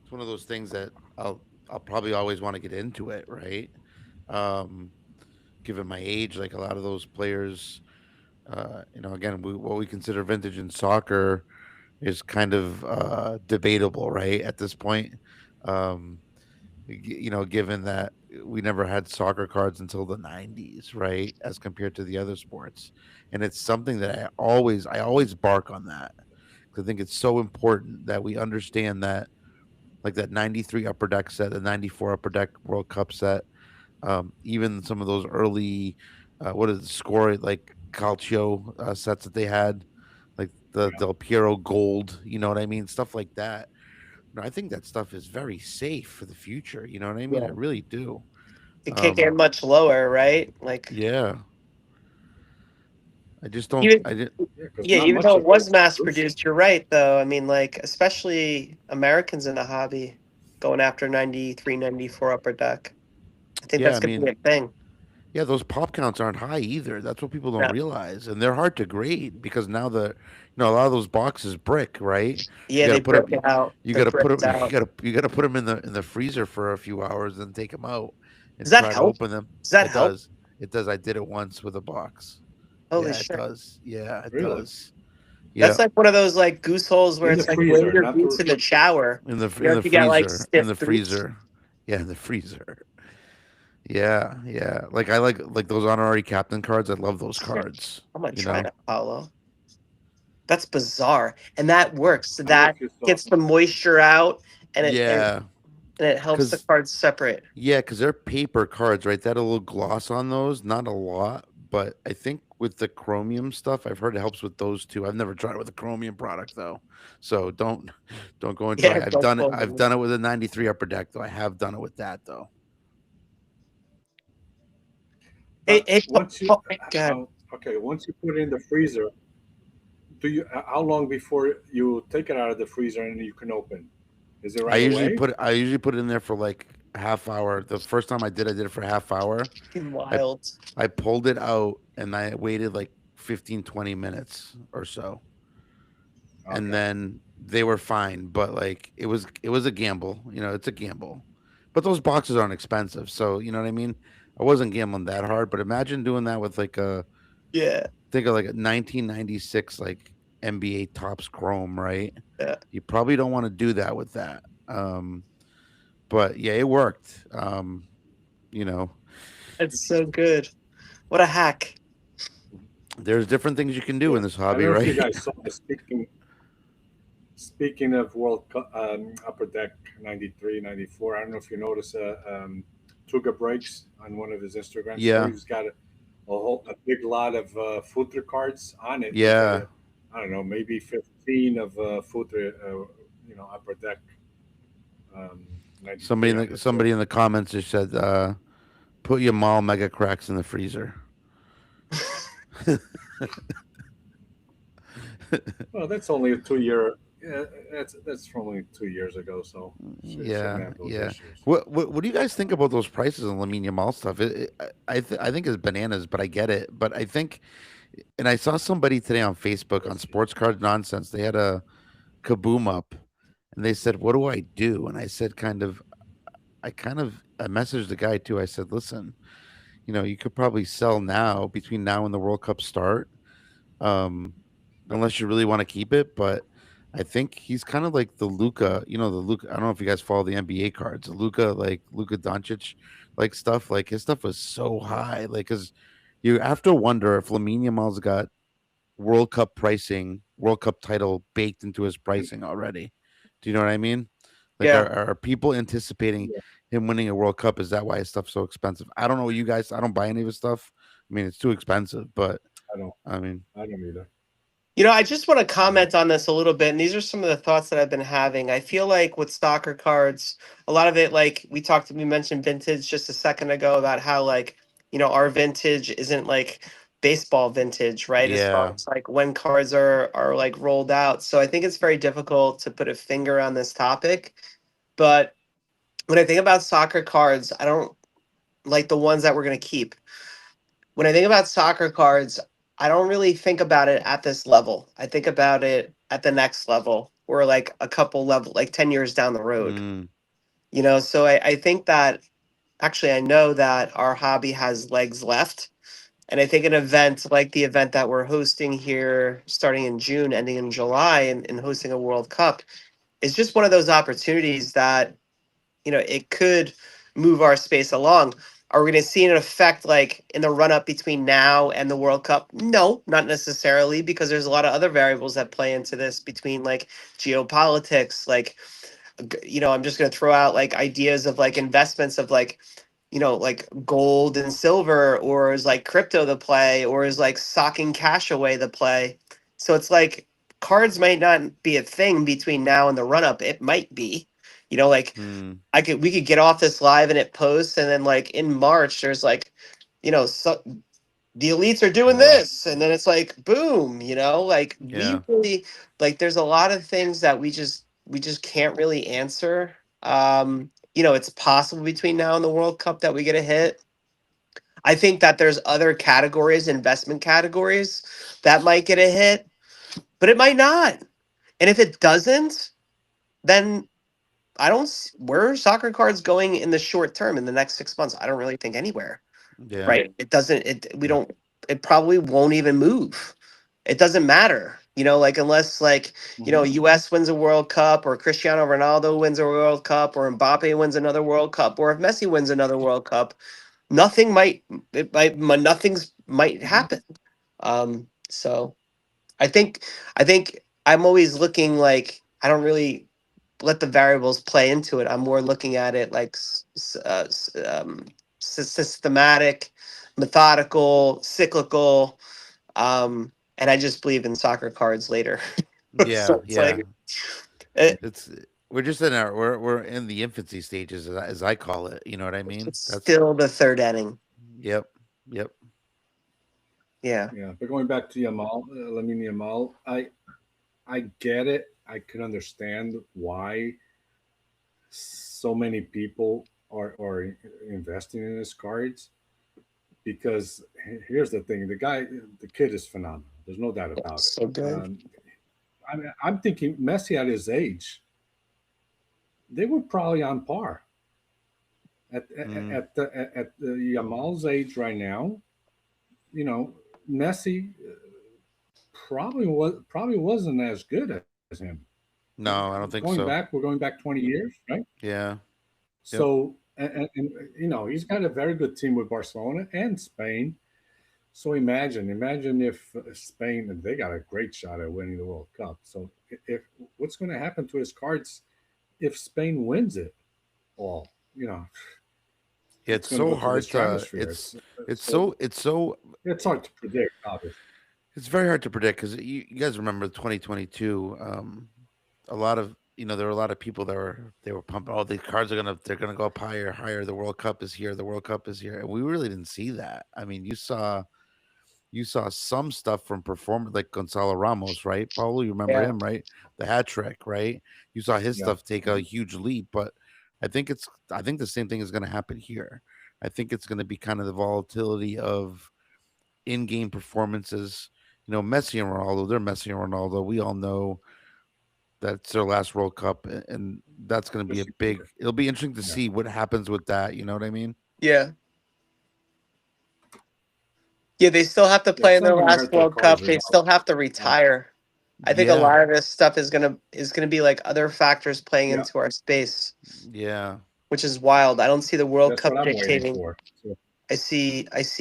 Speaker 1: it's one of those things that I'll probably always want to get into it, right? Um, Given my age, like a lot of those players, again, what we consider vintage in soccer is kind of debatable, right? At this point, um, given that we never had soccer cards until the '90s, right? As compared to the other sports, and it's something that I always bark on that because I think it's so important that we understand that, like that '93 Upper Deck set, the '94 Upper Deck World Cup set, even some of those early, what is it, score like Calcio sets that they had, like the
Speaker 3: Yeah.
Speaker 1: Del Piero Gold, you know what I mean, stuff like that. No, I think that stuff is very safe for the future. You know what I mean? I
Speaker 2: Yeah,
Speaker 1: really do.
Speaker 2: it can't get
Speaker 1: Um,
Speaker 2: much lower, right? Like
Speaker 1: yeah, I just don't.
Speaker 2: even
Speaker 1: I did.
Speaker 3: Yeah, because
Speaker 2: yeah,
Speaker 3: not
Speaker 2: even
Speaker 3: much
Speaker 2: though
Speaker 3: of
Speaker 2: it
Speaker 3: it
Speaker 2: was
Speaker 3: is
Speaker 2: mass
Speaker 3: produced.
Speaker 2: produced, you're right though. I mean, like especially Americans in the hobby going after 93, 94 upper deck. I think
Speaker 1: Yeah,
Speaker 2: that's
Speaker 1: I
Speaker 2: gonna be
Speaker 1: mean,
Speaker 2: a thing.
Speaker 1: yeah, those pop counts aren't high either. That's what people don't
Speaker 2: Yeah,
Speaker 1: realize, and they're hard to grade because now a lot of those boxes brick, right? You
Speaker 2: yeah,
Speaker 1: got
Speaker 2: they
Speaker 1: to put
Speaker 2: broke
Speaker 1: up.
Speaker 2: it out.
Speaker 1: You
Speaker 2: They're
Speaker 1: got to put
Speaker 2: bricked
Speaker 1: them.
Speaker 2: out.
Speaker 1: You got to put them in the freezer for a few hours, and take them out
Speaker 2: Does
Speaker 1: and
Speaker 2: that
Speaker 1: try to
Speaker 2: help?
Speaker 1: open them.
Speaker 2: Does that
Speaker 1: It
Speaker 2: help?
Speaker 1: does. It does. I did it once with a box.
Speaker 2: Holy
Speaker 1: Yeah, it
Speaker 2: shit.
Speaker 1: does. Yeah, it
Speaker 3: Really,
Speaker 1: does. Yeah,
Speaker 2: That's like one of those like goose holes where
Speaker 3: in the
Speaker 2: it's like weighing
Speaker 3: freezer,
Speaker 2: your
Speaker 3: not the
Speaker 2: boots in the shower.
Speaker 1: in the
Speaker 2: If you got like
Speaker 1: freezer, in
Speaker 2: stiff
Speaker 1: the
Speaker 2: boots.
Speaker 1: freezer. Yeah, in the freezer. Yeah, yeah. Like I like those honorary captain cards. I love those
Speaker 2: Yeah,
Speaker 1: cards.
Speaker 2: I'm gonna
Speaker 1: You
Speaker 2: try
Speaker 1: know.
Speaker 2: that, Paulo. That's bizarre, and that works.
Speaker 3: I don't know
Speaker 2: That
Speaker 3: if you saw.
Speaker 2: gets the moisture out, and
Speaker 1: Yeah,
Speaker 2: it helps the
Speaker 1: cause
Speaker 2: cards separate.
Speaker 1: yeah, cause they're paper cards, right? They had a little gloss on those, not a lot, but I think with the chromium stuff, I've heard it helps with those too. I've never tried it with a chromium product though, so don't go and try.
Speaker 2: Yeah, don't quote
Speaker 1: I've
Speaker 2: me.
Speaker 1: done it with a '93 Upper Deck though. I have done it with that though.
Speaker 2: Hey,
Speaker 3: But
Speaker 2: hey,
Speaker 3: once you,
Speaker 2: God.
Speaker 3: okay, once you put it in the freezer, how long before you take it out of the freezer and you can open? Is it right away?
Speaker 1: I usually put it in there for like a half hour. The first time I did it for a half hour.
Speaker 2: Fucking
Speaker 1: I
Speaker 2: wild.
Speaker 1: I pulled it out and I waited like 15, 20 minutes or so. And
Speaker 3: Okay.
Speaker 1: then they were fine, but like it was a gamble, it's a gamble. But those boxes aren't expensive, so you know what I mean? I wasn't gambling that hard, but imagine doing that with like a
Speaker 2: Yeah,
Speaker 1: think of like a 1996 like NBA Topps Chrome, right?
Speaker 2: yeah.
Speaker 1: You probably don't want to do that with that. But yeah, it worked. You know,
Speaker 2: It's so good. What a hack.
Speaker 1: there's different things you can do
Speaker 3: Yeah.
Speaker 1: in this
Speaker 3: I don't
Speaker 1: hobby,
Speaker 3: know if you
Speaker 1: right?
Speaker 3: guys saw this. Speaking of World Cup, Upper Deck 93, 94. I don't know if you noticed Tuga Breaks on one of his Instagram
Speaker 1: Yeah.
Speaker 3: stories. He's got a big lot of Futre cards on it.
Speaker 1: Yeah.
Speaker 3: I don't know, maybe 15 of Futre, upper deck. 93 on it.
Speaker 1: Somebody in the comments just said, "Put your mall mega cracks in the freezer."
Speaker 3: Well, that's only a 2 year. Yeah, that's from only 2 years ago, so it shouldn't have those issues.
Speaker 1: What do you guys think about those prices on Lamine Yamal stuff? I think it's bananas, but I get it. But I think, and I saw somebody today on Facebook on Sports Card Nonsense. They had a kaboom up, and they said, "What do I do?" And I said, I messaged the guy too. I said, "Listen, you could probably sell now between now and the World Cup start, um, unless you really want to keep it." But I think he's kind of like the Luca, the Luca. I don't know if you guys follow the NBA cards, like Luca Doncic, like stuff. Like his stuff was so high, like because you have to wonder if Lamine Yamal's got World Cup pricing, World Cup title baked into his pricing already. Do you know what I mean? Like,
Speaker 2: Yeah.
Speaker 1: are people anticipating him winning a World Cup? Is that why his stuff's so expensive? I don't know. You guys, I don't buy any of his stuff. I mean, it's too expensive, but
Speaker 3: I don't either.
Speaker 2: I just want to comment on this a little bit, and these are some of the thoughts that I've been having. I feel like with soccer cards, a lot of it, like we mentioned vintage just a second ago about how our vintage isn't like baseball vintage, right? As far
Speaker 1: Yeah.
Speaker 2: as like when cards are like rolled out. So I think it's very difficult to put a finger on this topic. But when I think about soccer cards, I don't like the ones that we're gonna keep. When I think about soccer cards, I don't really think about it at this level. I think about it at the next level or like a couple level, like 10 years down the road.
Speaker 1: Mm,
Speaker 2: So I think that actually I know that our hobby has legs left. And I think an event like the event that we're hosting here starting in June, ending in July, and hosting a World Cup is just one of those opportunities that it could move our space along. Are we going to see an effect like in the run up between now and the World Cup? No, not necessarily, because there's a lot of other variables that play into this between like geopolitics. Like, I'm just going to throw out like ideas of like investments of like gold and silver, or is like crypto the play, or is like socking cash away the play. So it's like cards might not be a thing between now and the run up. It might be, like
Speaker 1: mm,
Speaker 2: we could get off this live and it posts, and then like in March there's like, so the elites are doing this, and then it's like boom, like we
Speaker 1: yeah.
Speaker 2: really like there's a lot of things that we just can't really answer. It's possible between now and the World Cup that we get a hit. I think that there's other categories, investment categories, that might get a hit, but it might not. And if it doesn't, then where are soccer cards going in the short term in the next 6 months? I don't really think anywhere.
Speaker 1: Yeah.
Speaker 2: Right? It doesn't. We don't. It probably won't even move. It doesn't matter. Like unless like U.S. wins a World Cup, or Cristiano Ronaldo wins a World Cup, or Mbappe wins another World Cup, or if Messi wins another World Cup, nothing's might happen. So I think I'm always looking like I don't really let the variables play into it. I'm more looking at it like systematic, methodical, cyclical, and I just believe in soccer cards later.
Speaker 1: Yeah.
Speaker 2: So it's
Speaker 1: Yeah.
Speaker 2: like
Speaker 1: It's we're just we're in the infancy stages, as I call it. You know what I mean?
Speaker 2: it's still the third inning.
Speaker 1: Yep. Yep.
Speaker 2: Yeah.
Speaker 3: Yeah, but going back to Yamal, Lamine Yamal, I get it. I can understand why so many people are investing in his cards, because here's the thing: the kid is phenomenal. There's no doubt about it.
Speaker 2: So good.
Speaker 3: I'm thinking Messi at his age, they were probably on par. At the Yamal's age right now, Messi probably wasn't as good as him.
Speaker 1: No, I don't think so.
Speaker 3: We're going back 20 years, right?
Speaker 1: Yeah.
Speaker 3: So, and he's got a very good team with Barcelona and Spain. So imagine if Spain, they got a great shot at winning the World Cup. So if what's going to happen to his cards if Spain wins it all?
Speaker 1: Yeah,
Speaker 3: it's
Speaker 1: it's
Speaker 3: going to
Speaker 1: so
Speaker 3: go to the
Speaker 1: hard to
Speaker 3: stratosphere.
Speaker 1: it's
Speaker 3: hard to predict, obviously.
Speaker 1: it's very hard to predict because you guys remember 2022. A lot of there were a lot of people that were pumping. Oh, the cards they're gonna go up higher, higher. The World Cup is here. The World Cup is here, and we really didn't see that. I mean, you saw some stuff from performers like Gonzalo Ramos, right? Paulo, you remember
Speaker 2: Yeah.
Speaker 1: him, right? The hat trick, right? You saw his
Speaker 3: Yeah.
Speaker 1: stuff take a huge leap, but I think the same thing is going to happen here. I think it's going to be kind of the volatility of in-game performances. Messi and Ronaldo, they're Messi and Ronaldo. We all know that's their last World Cup, and that's going to be a
Speaker 3: Just
Speaker 1: big. It'll be interesting to
Speaker 3: Yeah.
Speaker 1: see what happens with that. You know what I mean?
Speaker 2: Yeah. Yeah, they still have to play
Speaker 3: it's
Speaker 2: in
Speaker 3: not
Speaker 2: their
Speaker 3: going to
Speaker 2: last
Speaker 3: hurt their
Speaker 2: World Cup.
Speaker 3: cards
Speaker 2: They
Speaker 3: enough.
Speaker 2: still have to retire. I think a
Speaker 1: Yeah.
Speaker 2: lot of this stuff is gonna be like other factors playing
Speaker 3: Yeah.
Speaker 2: into our space,
Speaker 1: Yeah.
Speaker 2: which is wild. I don't see the World
Speaker 3: That's
Speaker 2: Cup
Speaker 3: what I'm waiting
Speaker 2: dictating.
Speaker 3: for. So,
Speaker 2: I see,
Speaker 3: That's-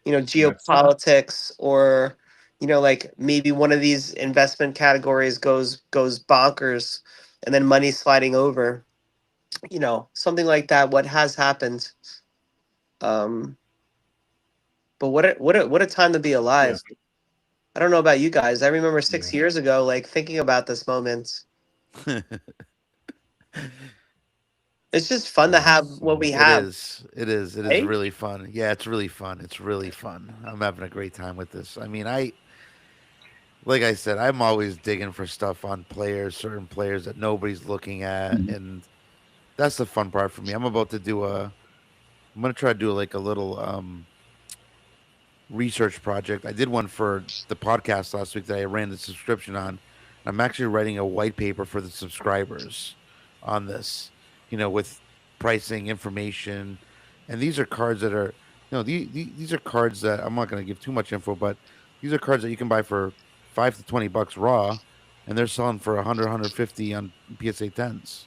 Speaker 2: geopolitics, or like maybe one of these investment categories goes bonkers, and then money sliding over. Something like that. What has happened? Um, but what a time to be alive. I don't know about you guys. I remember 6 years ago, like thinking about this moment. It's just fun to have what we
Speaker 1: It
Speaker 2: have.
Speaker 1: is. It is. It is
Speaker 2: Right?
Speaker 1: really fun. Yeah, it's really fun. It's really fun. I'm having a great time with this. I mean, like I said, I'm always digging for stuff on players, certain players that nobody's looking at, and that's the fun part for me. I'm gonna try to do like a little research project. I did one for the podcast last week that I ran the subscription on. I'm actually writing a white paper for the subscribers on this, with pricing information. And these are cards that are, these are cards that I'm not going to give too much info, but these are cards that you can buy for $5 to $20 raw, and they're selling for 100, 150 on PSA 10s,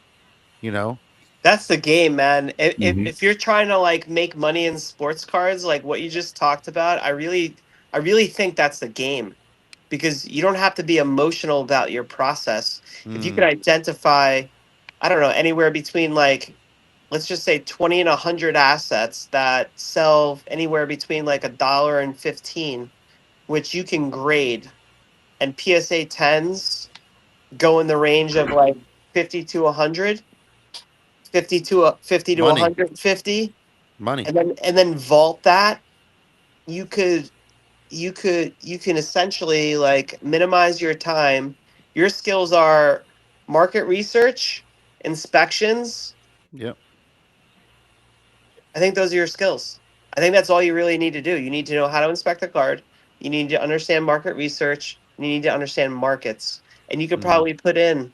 Speaker 1: you know?
Speaker 2: That's the game, man. If, if
Speaker 3: Mhm.
Speaker 2: if you're trying to like make money in sports cards, like what you just talked about, I really think that's the game, because you don't have to be emotional about your process. If you can
Speaker 1: Mm,
Speaker 2: identify, I don't know, anywhere between like, let's just say 20 and 100 assets that sell anywhere between like $1 and 15, which you can grade, and PSA 10s go in the range of like 50 to 100, 50 to
Speaker 1: money,
Speaker 2: 150,
Speaker 1: money.
Speaker 2: and then vault that. You can essentially like minimize your time. Your skills are market research, inspections.
Speaker 1: Yep.
Speaker 2: I think those are your skills. I think that's all you really need to do. You need to know how to inspect a card. You need to understand market research. You need to understand markets. And you could
Speaker 1: Mhm.
Speaker 2: probably put in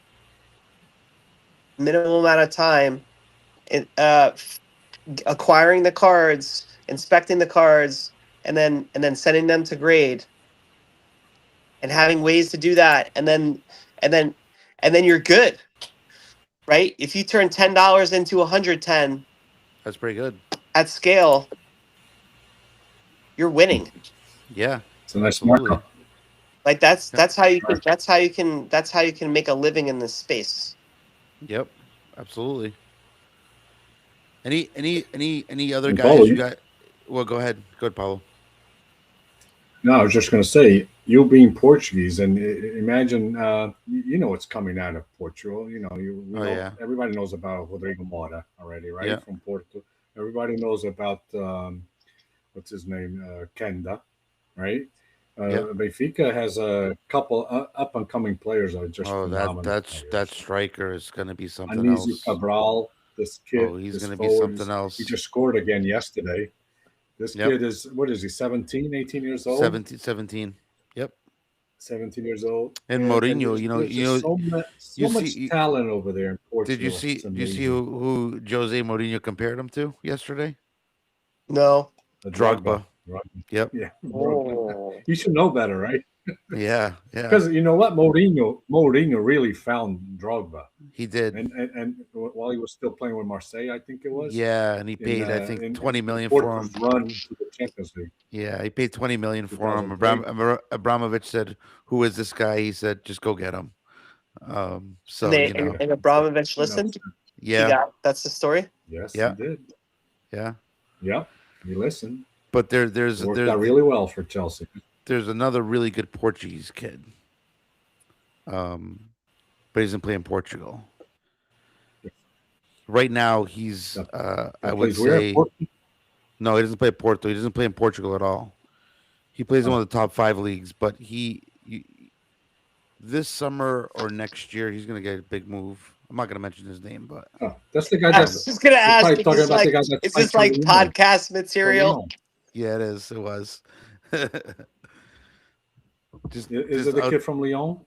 Speaker 2: minimal amount of time in acquiring the cards, inspecting the cards, and then sending them to grade, and having ways to do that, and then you're good, right? If you turn $10 into 110
Speaker 1: That's pretty good.
Speaker 2: at scale, you're winning.
Speaker 1: Yeah.
Speaker 3: It's a nice
Speaker 1: Absolutely.
Speaker 3: markup.
Speaker 2: Like that's
Speaker 1: Yeah.
Speaker 2: that's how you can that's how you can make a living in this space.
Speaker 1: Yep. Absolutely. Any other
Speaker 3: And
Speaker 1: guys
Speaker 3: Paulo,
Speaker 1: you got? Well, go ahead. Go ahead, Paulo.
Speaker 3: No, I was just going to say, you being Portuguese, and imagine, you know what's coming out of Portugal. We
Speaker 1: Oh
Speaker 3: know
Speaker 1: yeah.
Speaker 3: everybody knows about Rodrigo Mora already, right?
Speaker 1: Yeah.
Speaker 3: From Porto. Everybody knows about what's his name, Kenda, right?
Speaker 1: Yeah.
Speaker 3: Benfica has a couple up and coming players that are just
Speaker 1: Oh,
Speaker 3: phenomenal
Speaker 1: that
Speaker 3: players.
Speaker 1: striker is gonna be something
Speaker 3: Anisu
Speaker 1: else.
Speaker 3: Cabral, this
Speaker 1: Oh,
Speaker 3: kid,
Speaker 1: he's
Speaker 3: this
Speaker 1: gonna be
Speaker 3: forward,
Speaker 1: something
Speaker 3: he
Speaker 1: else.
Speaker 3: just scored again yesterday. This
Speaker 1: Yep.
Speaker 3: kid is, what is he, 17, 18 years old?
Speaker 1: 17. Yep.
Speaker 3: 17 years old.
Speaker 1: And
Speaker 3: And
Speaker 1: Mourinho,
Speaker 3: there's just so
Speaker 1: you
Speaker 3: much
Speaker 1: see.
Speaker 3: talent over there in
Speaker 1: Did you
Speaker 3: Portugal.
Speaker 1: see?
Speaker 3: It's
Speaker 1: Did you see
Speaker 3: amazing.
Speaker 1: who Jose Mourinho compared him to yesterday?
Speaker 2: No.
Speaker 3: The
Speaker 1: Drogba.
Speaker 3: Drogba.
Speaker 1: Yep.
Speaker 3: Yeah.
Speaker 2: Oh.
Speaker 3: You should know better, right?
Speaker 1: Yeah. Yeah.
Speaker 3: Because you know what? Mourinho really found Drogba.
Speaker 1: He did.
Speaker 3: And while he was still playing with Marseille, I think it was.
Speaker 1: Yeah, and he paid I think
Speaker 3: in
Speaker 1: 20 million for him.
Speaker 3: Porto's run to the Champions League.
Speaker 1: Yeah, he paid 20 million for him.
Speaker 3: 2003.
Speaker 1: Abramovich said, "Who is this guy?" He said, "Just go get him."
Speaker 2: And
Speaker 1: So
Speaker 2: they
Speaker 1: you know,
Speaker 2: and Abramovich
Speaker 3: You know,
Speaker 2: listened.
Speaker 1: yeah,
Speaker 2: That's the story.
Speaker 3: yes,
Speaker 1: yeah,
Speaker 3: he did.
Speaker 1: Yeah,
Speaker 3: Yep, he listened.
Speaker 1: but
Speaker 3: It worked out really well for Chelsea.
Speaker 1: there's another really good Portuguese kid. But he doesn't play in Portugal right now. He's I
Speaker 3: That
Speaker 1: would
Speaker 3: plays where?
Speaker 1: say no, he doesn't play Porto. He doesn't play in Portugal at all. He plays in
Speaker 3: Oh.
Speaker 1: one of the top 5 leagues, but this summer or next year he's going to get a big move. I'm not going to mention his name, but
Speaker 3: Oh, that's the guy
Speaker 2: I
Speaker 3: that's
Speaker 2: was just gonna
Speaker 3: you're
Speaker 2: ask,
Speaker 3: probably talking
Speaker 2: is this
Speaker 3: about the
Speaker 2: like,
Speaker 3: guy that's
Speaker 2: is this
Speaker 3: from
Speaker 2: like
Speaker 3: Lyon.
Speaker 2: podcast
Speaker 3: From
Speaker 2: material?
Speaker 3: Lyon.
Speaker 1: yeah, it is. It was. Just,
Speaker 3: Is it the
Speaker 1: I'll-
Speaker 3: kid from Lyon?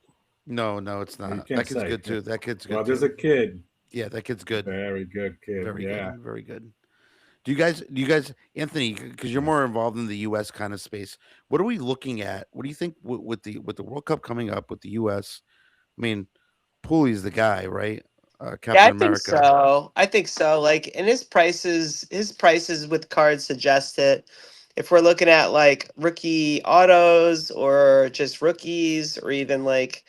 Speaker 1: No, it's
Speaker 3: You
Speaker 1: not.
Speaker 3: can't
Speaker 1: That kid's
Speaker 3: say.
Speaker 1: good too. That kid's good
Speaker 3: Well, there's
Speaker 1: too.
Speaker 3: a kid.
Speaker 1: Yeah, that kid's good.
Speaker 3: Very good kid.
Speaker 1: Very
Speaker 3: yeah.
Speaker 1: good. Very good. Do you guys, Anthony, because you're more involved in the U.S. kind of space? What are we looking at? What do you think with the World Cup coming up with the U.S.? I mean, Pooley's the guy, right? Captain
Speaker 2: Yeah, I think
Speaker 1: America.
Speaker 2: so. I think so. Like, and his prices with cards suggest it. If we're looking at like rookie autos or just rookies or even like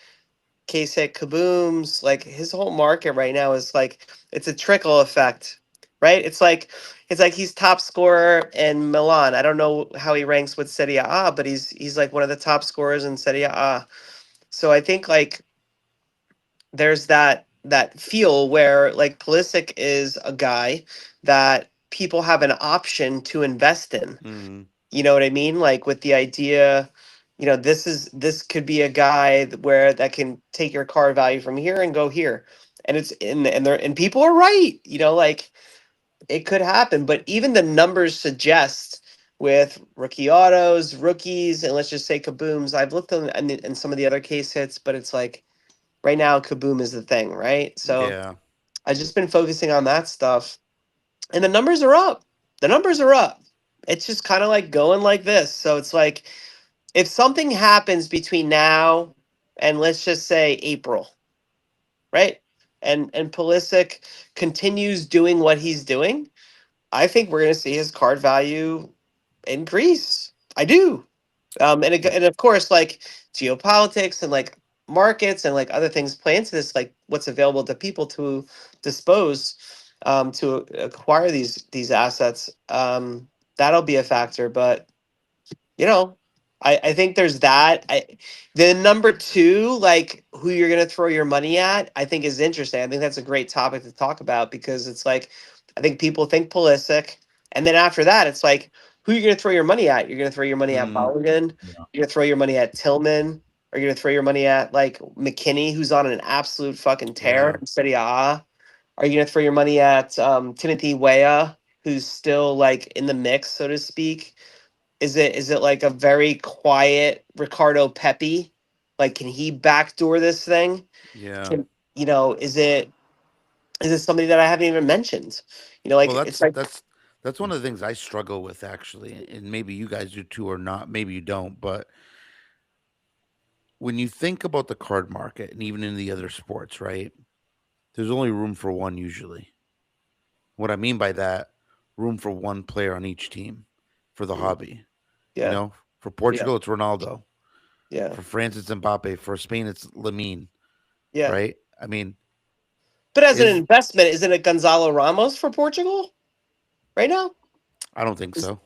Speaker 2: case hit kabooms, like his whole market right now is like it's a trickle effect, right? It's like he's top scorer in Milan. I don't know how he ranks with Serie A, but he's like one of the top scorers in Serie A. So I think like there's that feel where like Pulisic is a guy that people have an option to invest in.
Speaker 1: Mhm.
Speaker 2: You know what I mean? Like with the idea, this could be a guy where that can take your car value from here and go here. And it's and people are right. Like it could happen, but even the numbers suggest with rookie autos, rookies, and let's just say kabooms. I've looked in some of the other case hits, but it's like right now kaboom is the thing, right? So
Speaker 1: Yeah.
Speaker 2: I've just been focusing on that stuff, and the numbers are up. The numbers are up. It's just kind of like going like this. So it's like if something happens between now and let's just say April, right? And Pulisic continues doing what he's doing, I think we're going to see his card value increase. I do. And of course, like geopolitics and like markets and like other things play into this, like what's available to people to dispose to acquire these assets. That'll be a factor, but you know, I think there's that. The number two, like who you're gonna throw your money at, I think is interesting. I think that's a great topic to talk about because it's like I think people think Pulisic, and then after that, it's like who you're gonna throw your money at. You're gonna throw your money at Balogun.
Speaker 3: Yeah.
Speaker 2: You're gonna throw your money at Tillman. Or you're gonna throw your money at like McKinney, who's on an absolute fucking tear
Speaker 1: Yeah.
Speaker 2: in Serie A. Are you gonna throw your money at Timothy Weah, who's still like in the mix, so to speak? Is it like a very quiet Ricardo Pepi? Like, can he backdoor this thing?
Speaker 1: Yeah.
Speaker 2: Is it somebody that I haven't even mentioned? Like
Speaker 1: Well,
Speaker 2: it's like
Speaker 1: that's one of the things I struggle with actually, and maybe you guys do too, or not. Maybe you don't, but when you think about the card market and even in the other sports, right? There's only room for one usually. What I mean by that, room for one player on each team for the hobby.
Speaker 2: yeah,
Speaker 1: For Portugal, it's Ronaldo.
Speaker 2: yeah,
Speaker 1: For France, it's Mbappe. For Spain, it's Lamine.
Speaker 2: yeah.
Speaker 1: Right? I mean,
Speaker 2: But as an
Speaker 1: is
Speaker 2: investment, isn't it Gonzalo Ramos for Portugal right now?
Speaker 1: I don't think
Speaker 2: Is-
Speaker 1: so.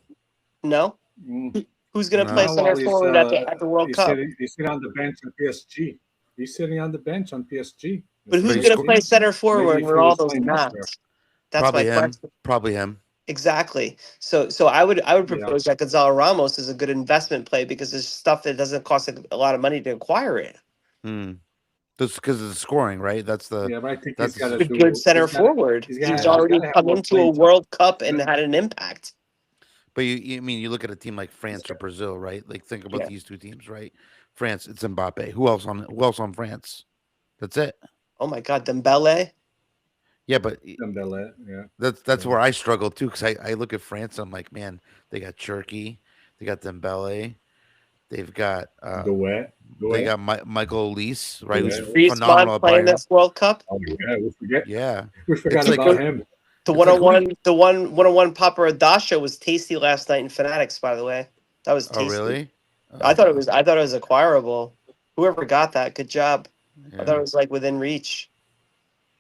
Speaker 2: No.
Speaker 3: Mm.
Speaker 2: Who's going to
Speaker 1: No.
Speaker 2: play
Speaker 3: Well,
Speaker 2: center
Speaker 3: he's,
Speaker 2: forward at the World
Speaker 3: he's
Speaker 2: Cup?
Speaker 3: sitting on the bench on PSG. He's sitting on the bench on PSG.
Speaker 2: But who's
Speaker 1: he's
Speaker 2: going to
Speaker 1: sco-
Speaker 2: play center forward
Speaker 3: Maybe
Speaker 2: when
Speaker 3: if he was
Speaker 2: Ronaldo's
Speaker 3: playing
Speaker 2: not?
Speaker 3: elsewhere.
Speaker 2: That's
Speaker 1: Probably
Speaker 2: my
Speaker 1: him.
Speaker 2: question.
Speaker 1: Probably him.
Speaker 2: Exactly. So I would
Speaker 3: Yeah.
Speaker 2: propose that Gonzalo Ramos is a good investment play because there's stuff that doesn't cost a lot of money to acquire it.
Speaker 1: That's because of the scoring, right? That's the
Speaker 3: Yeah, but I think
Speaker 1: that's
Speaker 3: he's got to
Speaker 2: A
Speaker 3: do.
Speaker 2: good center
Speaker 3: he's gotta-
Speaker 2: forward.
Speaker 3: he's
Speaker 2: He's
Speaker 3: gotta- he's
Speaker 2: already
Speaker 3: gotta have
Speaker 2: come
Speaker 3: more
Speaker 2: into a
Speaker 3: playing time.
Speaker 2: World Cup and had an impact.
Speaker 1: But I mean, you look at a team like France or Brazil, right? Like think about
Speaker 2: Yeah.
Speaker 1: these two teams, right? France, it's Mbappe. Who else on France? That's it.
Speaker 2: Oh my God, Dembele.
Speaker 1: Yeah, but
Speaker 3: Dembele, yeah.
Speaker 1: that's
Speaker 3: Yeah.
Speaker 1: where I struggle too because I look at France. I'm like, man, they got Cherky, they got Dembele, they've got
Speaker 3: Douet.
Speaker 1: they got Michael Olise, right? Who's
Speaker 3: Yeah.
Speaker 1: phenomenal
Speaker 2: Griezmann
Speaker 1: at
Speaker 2: playing
Speaker 1: Bayern.
Speaker 2: this World Cup.
Speaker 3: Oh yeah,
Speaker 1: Yeah,
Speaker 3: we forgot
Speaker 1: It's like
Speaker 3: about
Speaker 2: a-
Speaker 3: him.
Speaker 2: The
Speaker 1: It's like, who do
Speaker 2: 101, 101 Paparadasha was tasty last night in Fanatics. By the way, that was
Speaker 1: oh
Speaker 2: tasty.
Speaker 1: really?
Speaker 2: I thought it was acquirable. Whoever got that, good job. I thought
Speaker 1: Yeah.
Speaker 2: it was like within reach.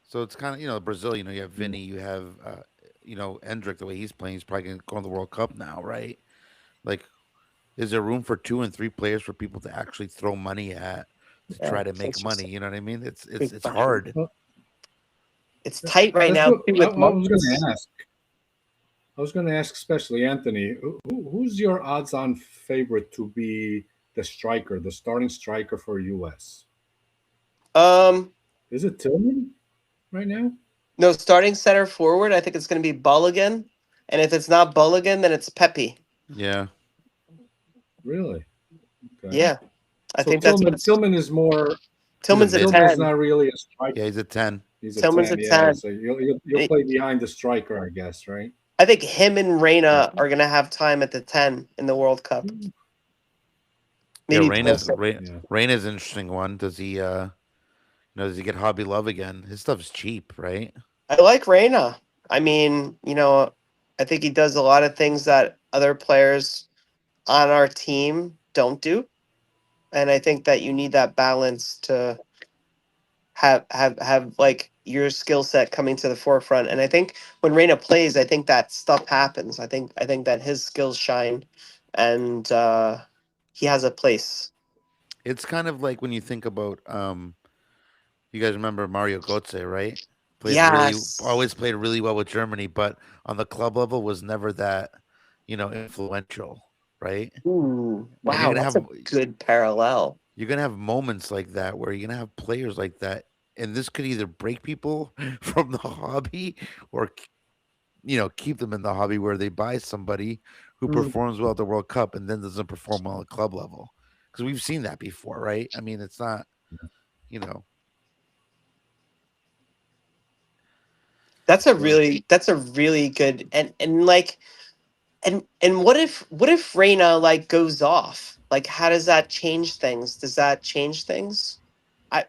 Speaker 1: So it's kind of Brazil. You have Vinny, you have Endrick, the way he's playing, he's probably going to go to the World Cup now, right? Like, is there room for 2 and 3 players for people to actually throw money at to
Speaker 2: Yeah,
Speaker 1: try to
Speaker 2: it's
Speaker 1: make money?
Speaker 2: interesting.
Speaker 1: You know what I mean? It's
Speaker 2: Good
Speaker 1: it's
Speaker 2: question.
Speaker 1: hard.
Speaker 3: Well,
Speaker 2: It's tight right
Speaker 3: that's
Speaker 2: now
Speaker 3: what
Speaker 2: too
Speaker 3: I
Speaker 2: with
Speaker 3: was going
Speaker 2: Memphis.
Speaker 3: to ask. I was going to ask, especially Anthony, who's your odds-on favorite to be the striker, the starting striker for US?
Speaker 2: Um,
Speaker 3: Is it Tillman right now?
Speaker 2: no, starting center forward. I think it's going to be Bulligan, and if it's not Bulligan, then it's Pepe.
Speaker 1: Yeah.
Speaker 3: Really? Okay.
Speaker 2: Yeah, I
Speaker 3: So
Speaker 2: think that's
Speaker 3: Tillman is more.
Speaker 2: Tillman's a
Speaker 1: mid.
Speaker 3: Tillman's
Speaker 2: 10.
Speaker 3: not really a striker.
Speaker 1: Yeah, he's a 10.
Speaker 3: He's a
Speaker 2: Tillman's a
Speaker 3: 10. Yeah.
Speaker 2: 10.
Speaker 3: So you'll play behind the striker, I guess, right?
Speaker 2: I think him and Reina are going to have time at the 10 in the World Cup.
Speaker 1: Yeah,
Speaker 2: Maybe
Speaker 1: Rain
Speaker 2: Pulisic.
Speaker 1: is an interesting one. Does he does he get Hobby Love again? His stuff's cheap, right?
Speaker 2: I like Reina. I mean, I think he does a lot of things that other players on our team don't do. And I think that you need that balance to have like your skill set coming to the forefront. And I think when Reina plays, I think that stuff happens. I think that his skills shine, and he has a place.
Speaker 1: It's kind of like when you think about you guys remember Mario Götze, right?
Speaker 2: Yes.
Speaker 1: Always played really well with Germany, but on the club level was never that, influential, right?
Speaker 2: Ooh,
Speaker 1: And
Speaker 2: wow, that's a good parallel.
Speaker 1: you're gonna have moments like that where you're gonna have players like that, and this could either break people from the hobby or keep them in the hobby where they buy somebody who
Speaker 2: Mm.
Speaker 1: performs well at the World Cup and then doesn't perform well at club level. Because we've seen that before, right? I mean, it's not, you know,
Speaker 2: That's a really good, and like, and what if Reina like goes off? Like, how does that change things? Does that change things? I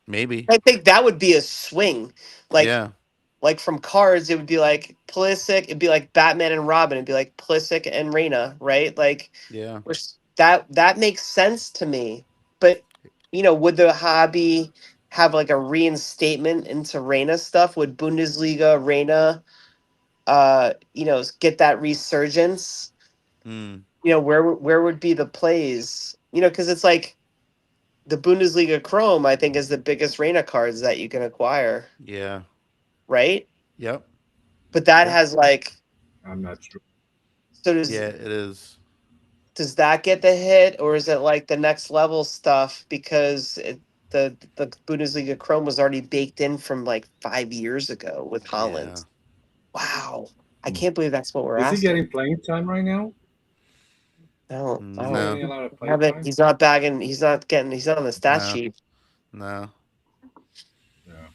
Speaker 1: maybe,
Speaker 2: I think that would be a swing. Like
Speaker 1: yeah,
Speaker 2: like from cards, it would be like Pulisic. It'd be like Batman and Robin. It'd be like Pulisic and Reina, right? Like,
Speaker 1: yeah.
Speaker 2: that makes sense to me. But would the hobby have like a reinstatement into Reina stuff? Would Bundesliga Reina, get that resurgence?
Speaker 1: Mm,
Speaker 2: Where would be the plays? Because it's like the Bundesliga Chrome, I think, is the biggest Reina cards that you can acquire,
Speaker 1: yeah,
Speaker 2: right?
Speaker 1: yep,
Speaker 2: But that
Speaker 1: yep,
Speaker 2: has like,
Speaker 3: I'm not sure.
Speaker 2: so
Speaker 1: yeah. It is.
Speaker 2: does that get the hit, or is it like the next level stuff because the Bundesliga Chrome was already baked in from like 5 years ago with
Speaker 1: Yeah.
Speaker 2: Holland? Wow, I can't believe that's what we're
Speaker 3: Is he
Speaker 2: asking.
Speaker 3: getting playing time right now?
Speaker 2: I
Speaker 3: Is he
Speaker 2: don't
Speaker 1: No,
Speaker 3: getting a lot of playing
Speaker 2: have it.
Speaker 3: time?
Speaker 2: He's not bagging. He's not on the stat
Speaker 1: no,
Speaker 2: sheet.
Speaker 1: no,
Speaker 3: Yeah,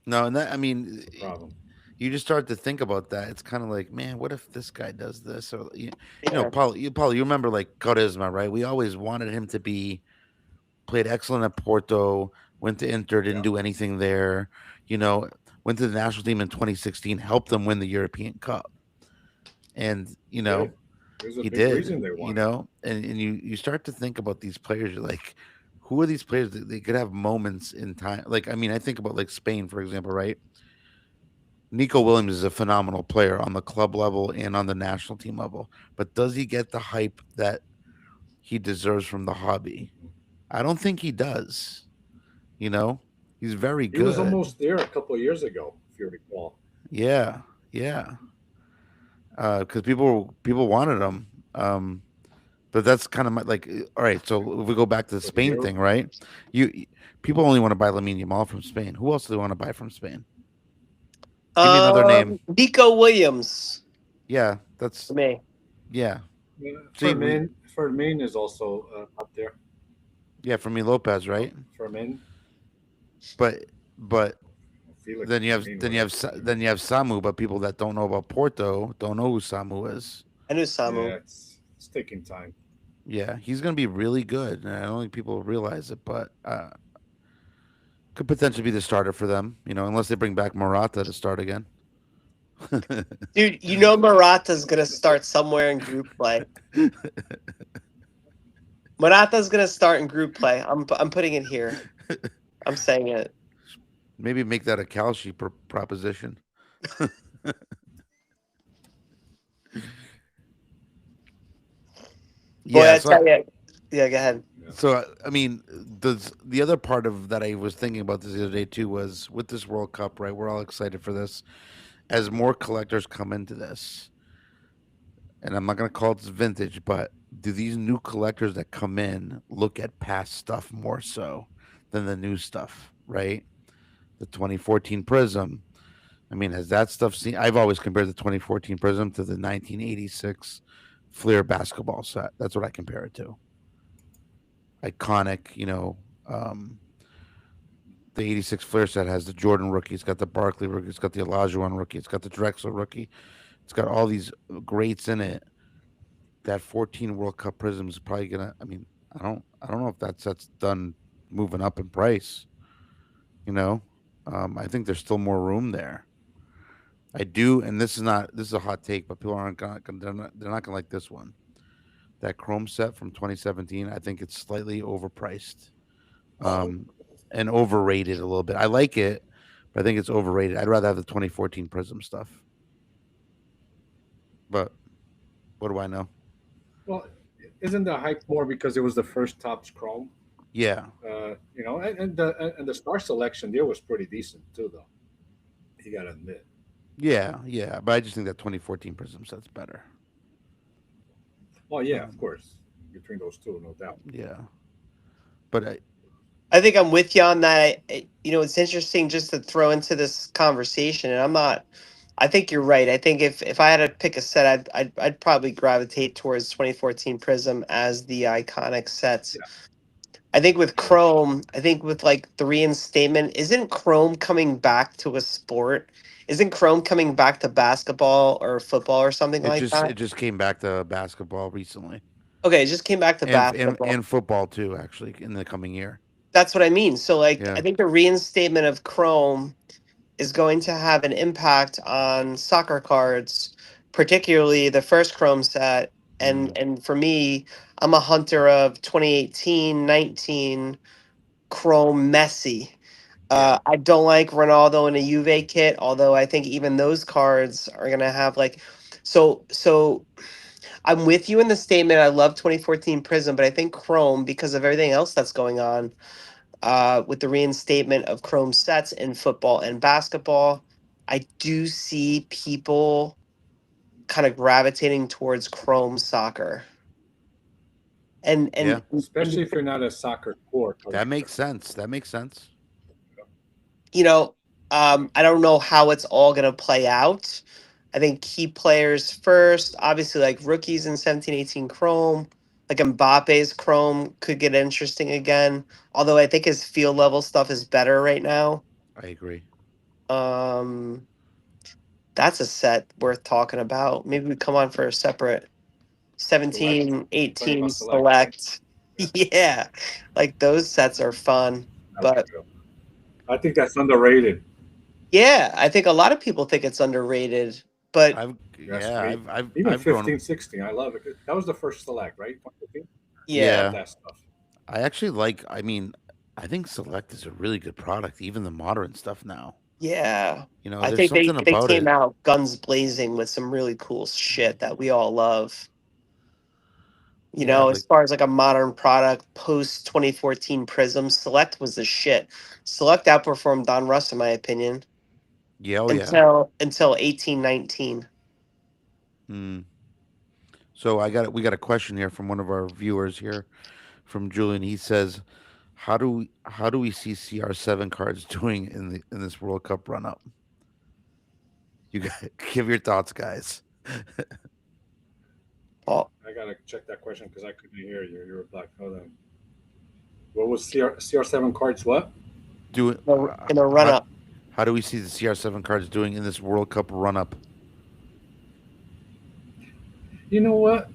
Speaker 1: no. And that, I mean,
Speaker 3: that's the problem.
Speaker 1: you just start to think about that. It's kind of like, man, what if this guy does this? Or
Speaker 2: Yeah.
Speaker 1: Paul, you remember like Quaresma, right? We always wanted him to be played excellent at Porto, went to Inter, didn't
Speaker 3: Yeah,
Speaker 1: do anything there. You know, went to the national team in 2016, helped them win the European Cup, and
Speaker 3: he did. There's a
Speaker 1: he
Speaker 3: big
Speaker 1: did.
Speaker 3: reason they
Speaker 1: You
Speaker 3: won.
Speaker 1: know, and you start to think about these players. You're like, who are these players that they could have moments in time? Like, I mean, I think about like Spain, for example, right? Nico Williams is a phenomenal player on the club level and on the national team level, but does he get the hype that he deserves from the hobby? I don't think he does. You know, he's very
Speaker 3: He was
Speaker 1: good.
Speaker 3: almost there a couple of years ago, if you recall.
Speaker 1: Yeah, yeah. Because people wanted him. But that's kind of like, all right. So if we go back to the
Speaker 3: But the
Speaker 1: Spain
Speaker 3: year,
Speaker 1: thing, right? People only want to buy Lamine Yamal from Spain. Who else do they want to buy from Spain? Give me another name.
Speaker 2: Nico Williams
Speaker 1: Yeah,
Speaker 2: for
Speaker 1: that's
Speaker 2: me.
Speaker 1: yeah.
Speaker 3: yeah,
Speaker 1: See, we
Speaker 3: Fermin is also up there.
Speaker 1: yeah, for me Lopez,
Speaker 3: Oh,
Speaker 1: right?
Speaker 3: Fermin,
Speaker 1: But
Speaker 3: Felix
Speaker 1: then you have
Speaker 3: Fermin,
Speaker 1: then you
Speaker 3: whatever
Speaker 1: have
Speaker 3: his
Speaker 1: Sa-
Speaker 3: name
Speaker 1: then you have Samu, but people that don't know about Porto don't know who Samu is.
Speaker 2: I knew
Speaker 3: is.
Speaker 2: Samu.
Speaker 3: Yeah, it's taking time.
Speaker 1: Yeah, he's going to be really good. And I don't think people realize it, but could potentially be the starter for them. Unless they bring back Morata to start again.
Speaker 2: Dude, Morata's gonna start somewhere in group play. Morata's gonna start in group play. I'm putting it here. I'm saying it.
Speaker 1: Maybe make that a Kalshi proposition.
Speaker 2: Boy,
Speaker 1: Yeah,
Speaker 2: I tell you, yeah, go ahead.
Speaker 1: so I mean, the other part of that I was thinking about this the other day too was with this World Cup, right? We're all excited for this. As more collectors come into this, and I'm not gonna call it vintage, but do these new collectors that come in look at past stuff more so than the new stuff, right? The 2014 Prism. I mean, has that stuff seen? I've always compared the 2014 Prism to the 1986 Fleer basketball set. That's what I compare it to. Iconic, um, the 86 Flair set has the Jordan rookie, it's got the Barkley rookie, it's got the Olajuwon rookie, it's got the Drexler rookie, it's got all these greats in it. That 14 World Cup Prism is probably gonna. I mean, I don't know if that set's done moving up in price. You know, I think there's still more room there. I do, and this is a hot take, but people aren't gonna they're not gonna like this one. That Chrome set from 2017, I think it's slightly overpriced. Um, and overrated a little bit. I like it, but I think it's overrated. I'd rather have the 2014 Prism stuff. But what do I know?
Speaker 3: Well, isn't the hype more because it was the first Topps Chrome?
Speaker 1: Yeah,
Speaker 3: And the star selection there was pretty decent too, though. You gotta admit.
Speaker 1: yeah. But I just think that 2014 Prism set's better.
Speaker 3: Well, yeah, of
Speaker 1: Um,
Speaker 3: course, between those two, no doubt.
Speaker 1: yeah, but
Speaker 2: I think I'm with you on that. It's interesting just to throw into this conversation, and I'm not. I think you're right. I think if I had to pick a set, I'd probably gravitate towards 2014 Prism as the iconic sets.
Speaker 3: Yeah.
Speaker 2: I think with Chrome, I think with like the reinstatement, isn't Chrome coming back to a sport? Isn't Chrome coming back to basketball or football or something
Speaker 1: it
Speaker 2: like
Speaker 1: just
Speaker 2: that?
Speaker 1: it just came back to basketball recently,
Speaker 2: Okay, it just came back to
Speaker 1: and
Speaker 2: basketball.
Speaker 1: and football too. Actually, in the coming year.
Speaker 2: That's what I mean. So like I
Speaker 1: Yeah.
Speaker 2: think the reinstatement of Chrome is going to have an impact on soccer cards, particularly the first Chrome set. And
Speaker 1: Mm,
Speaker 2: and for me, I'm a hunter of 2018, 19 Chrome Messi.
Speaker 1: yeah.
Speaker 2: I don't like Ronaldo in a Juve kit, although I think even those cards are gonna have like so I'm with you in the statement. I love 2014 Prism, but I think Chrome, because of everything else that's going on, with the reinstatement of Chrome sets in football and basketball, I do see people kind of gravitating towards Chrome soccer. And
Speaker 1: Yeah.
Speaker 3: Especially if you're not a soccer core
Speaker 1: That
Speaker 3: collector.
Speaker 1: makes sense. That makes sense.
Speaker 2: you know, I don't know how it's all gonna play out. I think key players first, obviously like rookies in 17, 18 Chrome, like Mbappe's Chrome could get interesting again. Although I think his field level stuff is better right now.
Speaker 1: I agree.
Speaker 2: Um, that's a set worth talking about. Maybe we come on for a separate
Speaker 3: Select.
Speaker 2: 17,
Speaker 3: Talking
Speaker 2: 18
Speaker 3: about select, right?
Speaker 2: select.
Speaker 3: Yeah,
Speaker 2: Yeah, like those sets are fun.
Speaker 3: that was
Speaker 2: But
Speaker 3: good. I think that's underrated.
Speaker 2: yeah, I think a lot of people think it's underrated. But
Speaker 1: I've
Speaker 3: That's
Speaker 1: yeah,
Speaker 3: me. Even
Speaker 1: I've grown.
Speaker 3: 15, 16, I love it. That was the first select, right? 2015? I
Speaker 2: yeah,
Speaker 3: love
Speaker 1: Yeah,
Speaker 3: that stuff.
Speaker 1: I actually like. I mean, I think Select is a really good product. Even the modern stuff now.
Speaker 2: yeah. I
Speaker 1: There's
Speaker 2: think they,
Speaker 1: something
Speaker 2: they
Speaker 1: about
Speaker 2: came
Speaker 1: it.
Speaker 2: out guns blazing with some really cool shit that we all love.
Speaker 1: Yeah,
Speaker 2: As
Speaker 1: like
Speaker 2: far as like a modern product post 2014 Prism, Select was the shit. Select outperformed Don Russ in my opinion
Speaker 1: yeah, oh yeah.
Speaker 2: until 1819.
Speaker 1: Mm. So we got a question here from one of our viewers here, from Julian. He says, how do we see CR7 cards doing in this World Cup run up? You guys give your thoughts, guys.
Speaker 2: Well,
Speaker 3: I gotta check that question because I couldn't hear you. You were black. Hold on. What was CR7 cards? What?
Speaker 1: Do
Speaker 2: in a run up.
Speaker 1: how do we see the CR7 cards doing in this World Cup run up?
Speaker 3: You know what?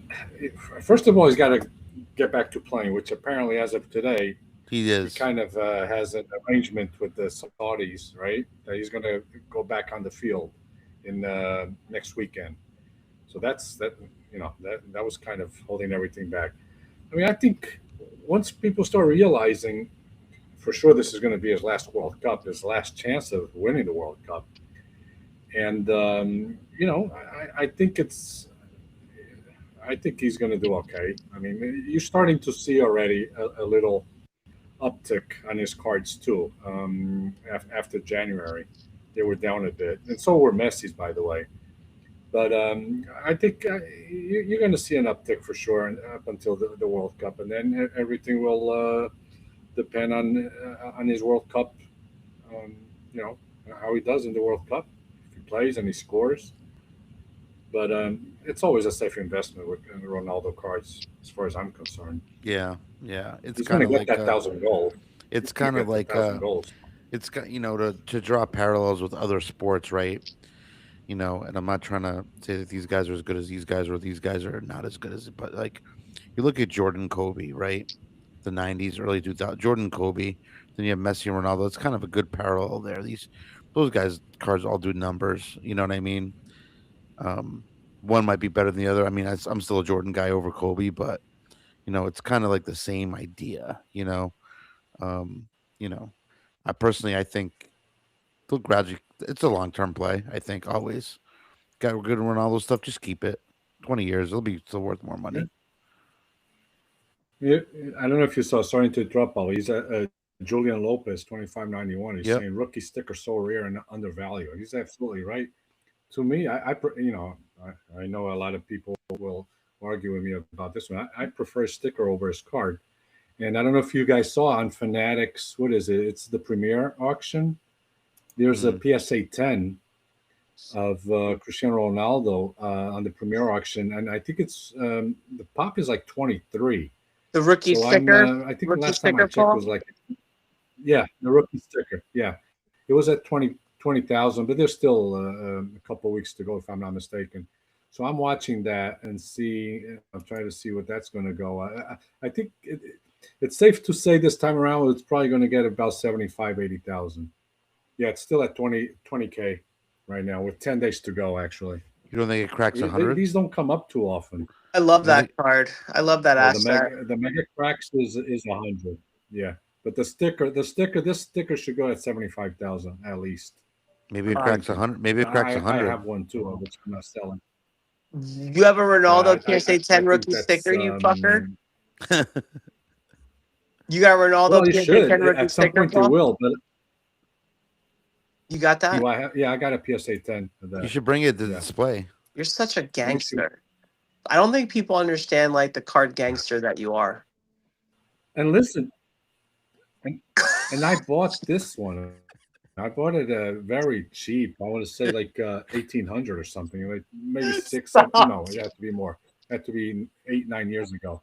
Speaker 3: First of all, he's got to get back to playing, which apparently, as of today,
Speaker 1: He
Speaker 3: he
Speaker 1: is.
Speaker 3: kind of has an arrangement with the Saudis, right? That he's going to go back on the field in next weekend. So that's that. That was kind of holding everything back. I mean, I think once people start realizing, for sure, this is going to be his last World Cup, his last chance of winning the World Cup, And I think I think he's going to do okay. I mean, you're starting to see already a little uptick on his cards too. After January, they were down a bit, and so were Messi's, by the way. But I think you're going to see an uptick for sure up until the World Cup, and then everything will depend on his World Cup. Um, you know how he does in the World Cup. If he plays and he scores, but it's always a safe investment with Ronaldo cards, as far as I'm concerned.
Speaker 1: Yeah, yeah. It's
Speaker 3: He's going
Speaker 1: kind
Speaker 3: to
Speaker 1: of
Speaker 3: get
Speaker 1: like
Speaker 3: that 1,000 goals.
Speaker 1: it's
Speaker 3: He's going
Speaker 1: kind
Speaker 3: to
Speaker 1: of
Speaker 3: get the
Speaker 1: like
Speaker 3: 1,000 goals.
Speaker 1: it's got to draw parallels with other sports, right? And I'm not trying to say that these guys are as good as these guys or these guys are not as good as, but like you look at Jordan, Kobe, right? The '90s, early 2000s, Jordan, Kobe. Then you have Messi and Ronaldo. It's kind of a good parallel there. Those guys cards all do numbers. You know what I mean? Um, One might be better than the other. I mean, I'm still a Jordan guy over Kobe, but it's kind of like the same idea. Um, you know, I think they'll gradually. It's a long term play. I think always got good Ronaldo stuff. Just keep it. 20 years, it'll be still worth more
Speaker 3: Yeah.
Speaker 1: money.
Speaker 3: Yeah, I don't know if you saw. Sorry to interrupt, Paul. He's Julian Lopez, 25.91. He's
Speaker 1: Yep.
Speaker 3: saying rookie sticker so rare and undervalued. He's absolutely right. To me, I know a lot of people will argue with me about this one. I prefer sticker over his card. And I don't know if you guys saw on Fanatics. What is it? It's the Premier auction. There's a
Speaker 1: Mm.
Speaker 3: PSA 10 of Cristiano Ronaldo on the Premier auction, and I think it's the pop is like 23.
Speaker 2: The rookie
Speaker 3: So
Speaker 2: sticker.
Speaker 3: I think the
Speaker 2: Rookie
Speaker 3: last time I
Speaker 2: sticker,
Speaker 3: checked
Speaker 2: Paul.
Speaker 3: was like, yeah, the rookie sticker. Yeah, it was at 20,000, but there's still a couple of weeks to go if I'm not mistaken. So I'm watching that and I'm trying to see what that's going to go. I think it's safe to say this time around it's probably going to get about 75, 80,000. Yeah, it's still at 20K right now with 10 days to go, actually.
Speaker 1: You don't think it cracks 100?
Speaker 3: These don't come up too often.
Speaker 2: I love
Speaker 1: I
Speaker 2: that
Speaker 1: think
Speaker 2: card. I love that
Speaker 3: Well,
Speaker 2: asset.
Speaker 3: the mega cracks is 100. Yeah, but this sticker should go at 75,000 at least.
Speaker 1: maybe it
Speaker 3: I'm
Speaker 1: cracks
Speaker 3: thinking.
Speaker 1: 100. Maybe it cracks
Speaker 3: I
Speaker 1: 100.
Speaker 3: have one too, which I'm not selling.
Speaker 2: You have a
Speaker 3: But
Speaker 2: Ronaldo PSA 10
Speaker 3: think
Speaker 2: rookie
Speaker 3: that's
Speaker 2: sticker, you fucker. You got Ronaldo
Speaker 3: well, you
Speaker 2: PSA
Speaker 3: should
Speaker 2: 10 rookie
Speaker 3: at some
Speaker 2: sticker,
Speaker 3: point you
Speaker 2: Paul?
Speaker 3: will. But
Speaker 2: You got that?
Speaker 3: yeah, I got a PSA 10 of
Speaker 1: You
Speaker 3: that.
Speaker 1: should bring it to
Speaker 3: Yeah.
Speaker 1: display.
Speaker 2: You're such a
Speaker 3: Me too.
Speaker 2: gangster. I don't think people understand like the card gangster that you are.
Speaker 3: And listen, and I bought this one. I bought it very cheap. I want to say like 1,800 or something, like maybe 6, 7. No, it had to be more. It had to be 8, 9 years ago.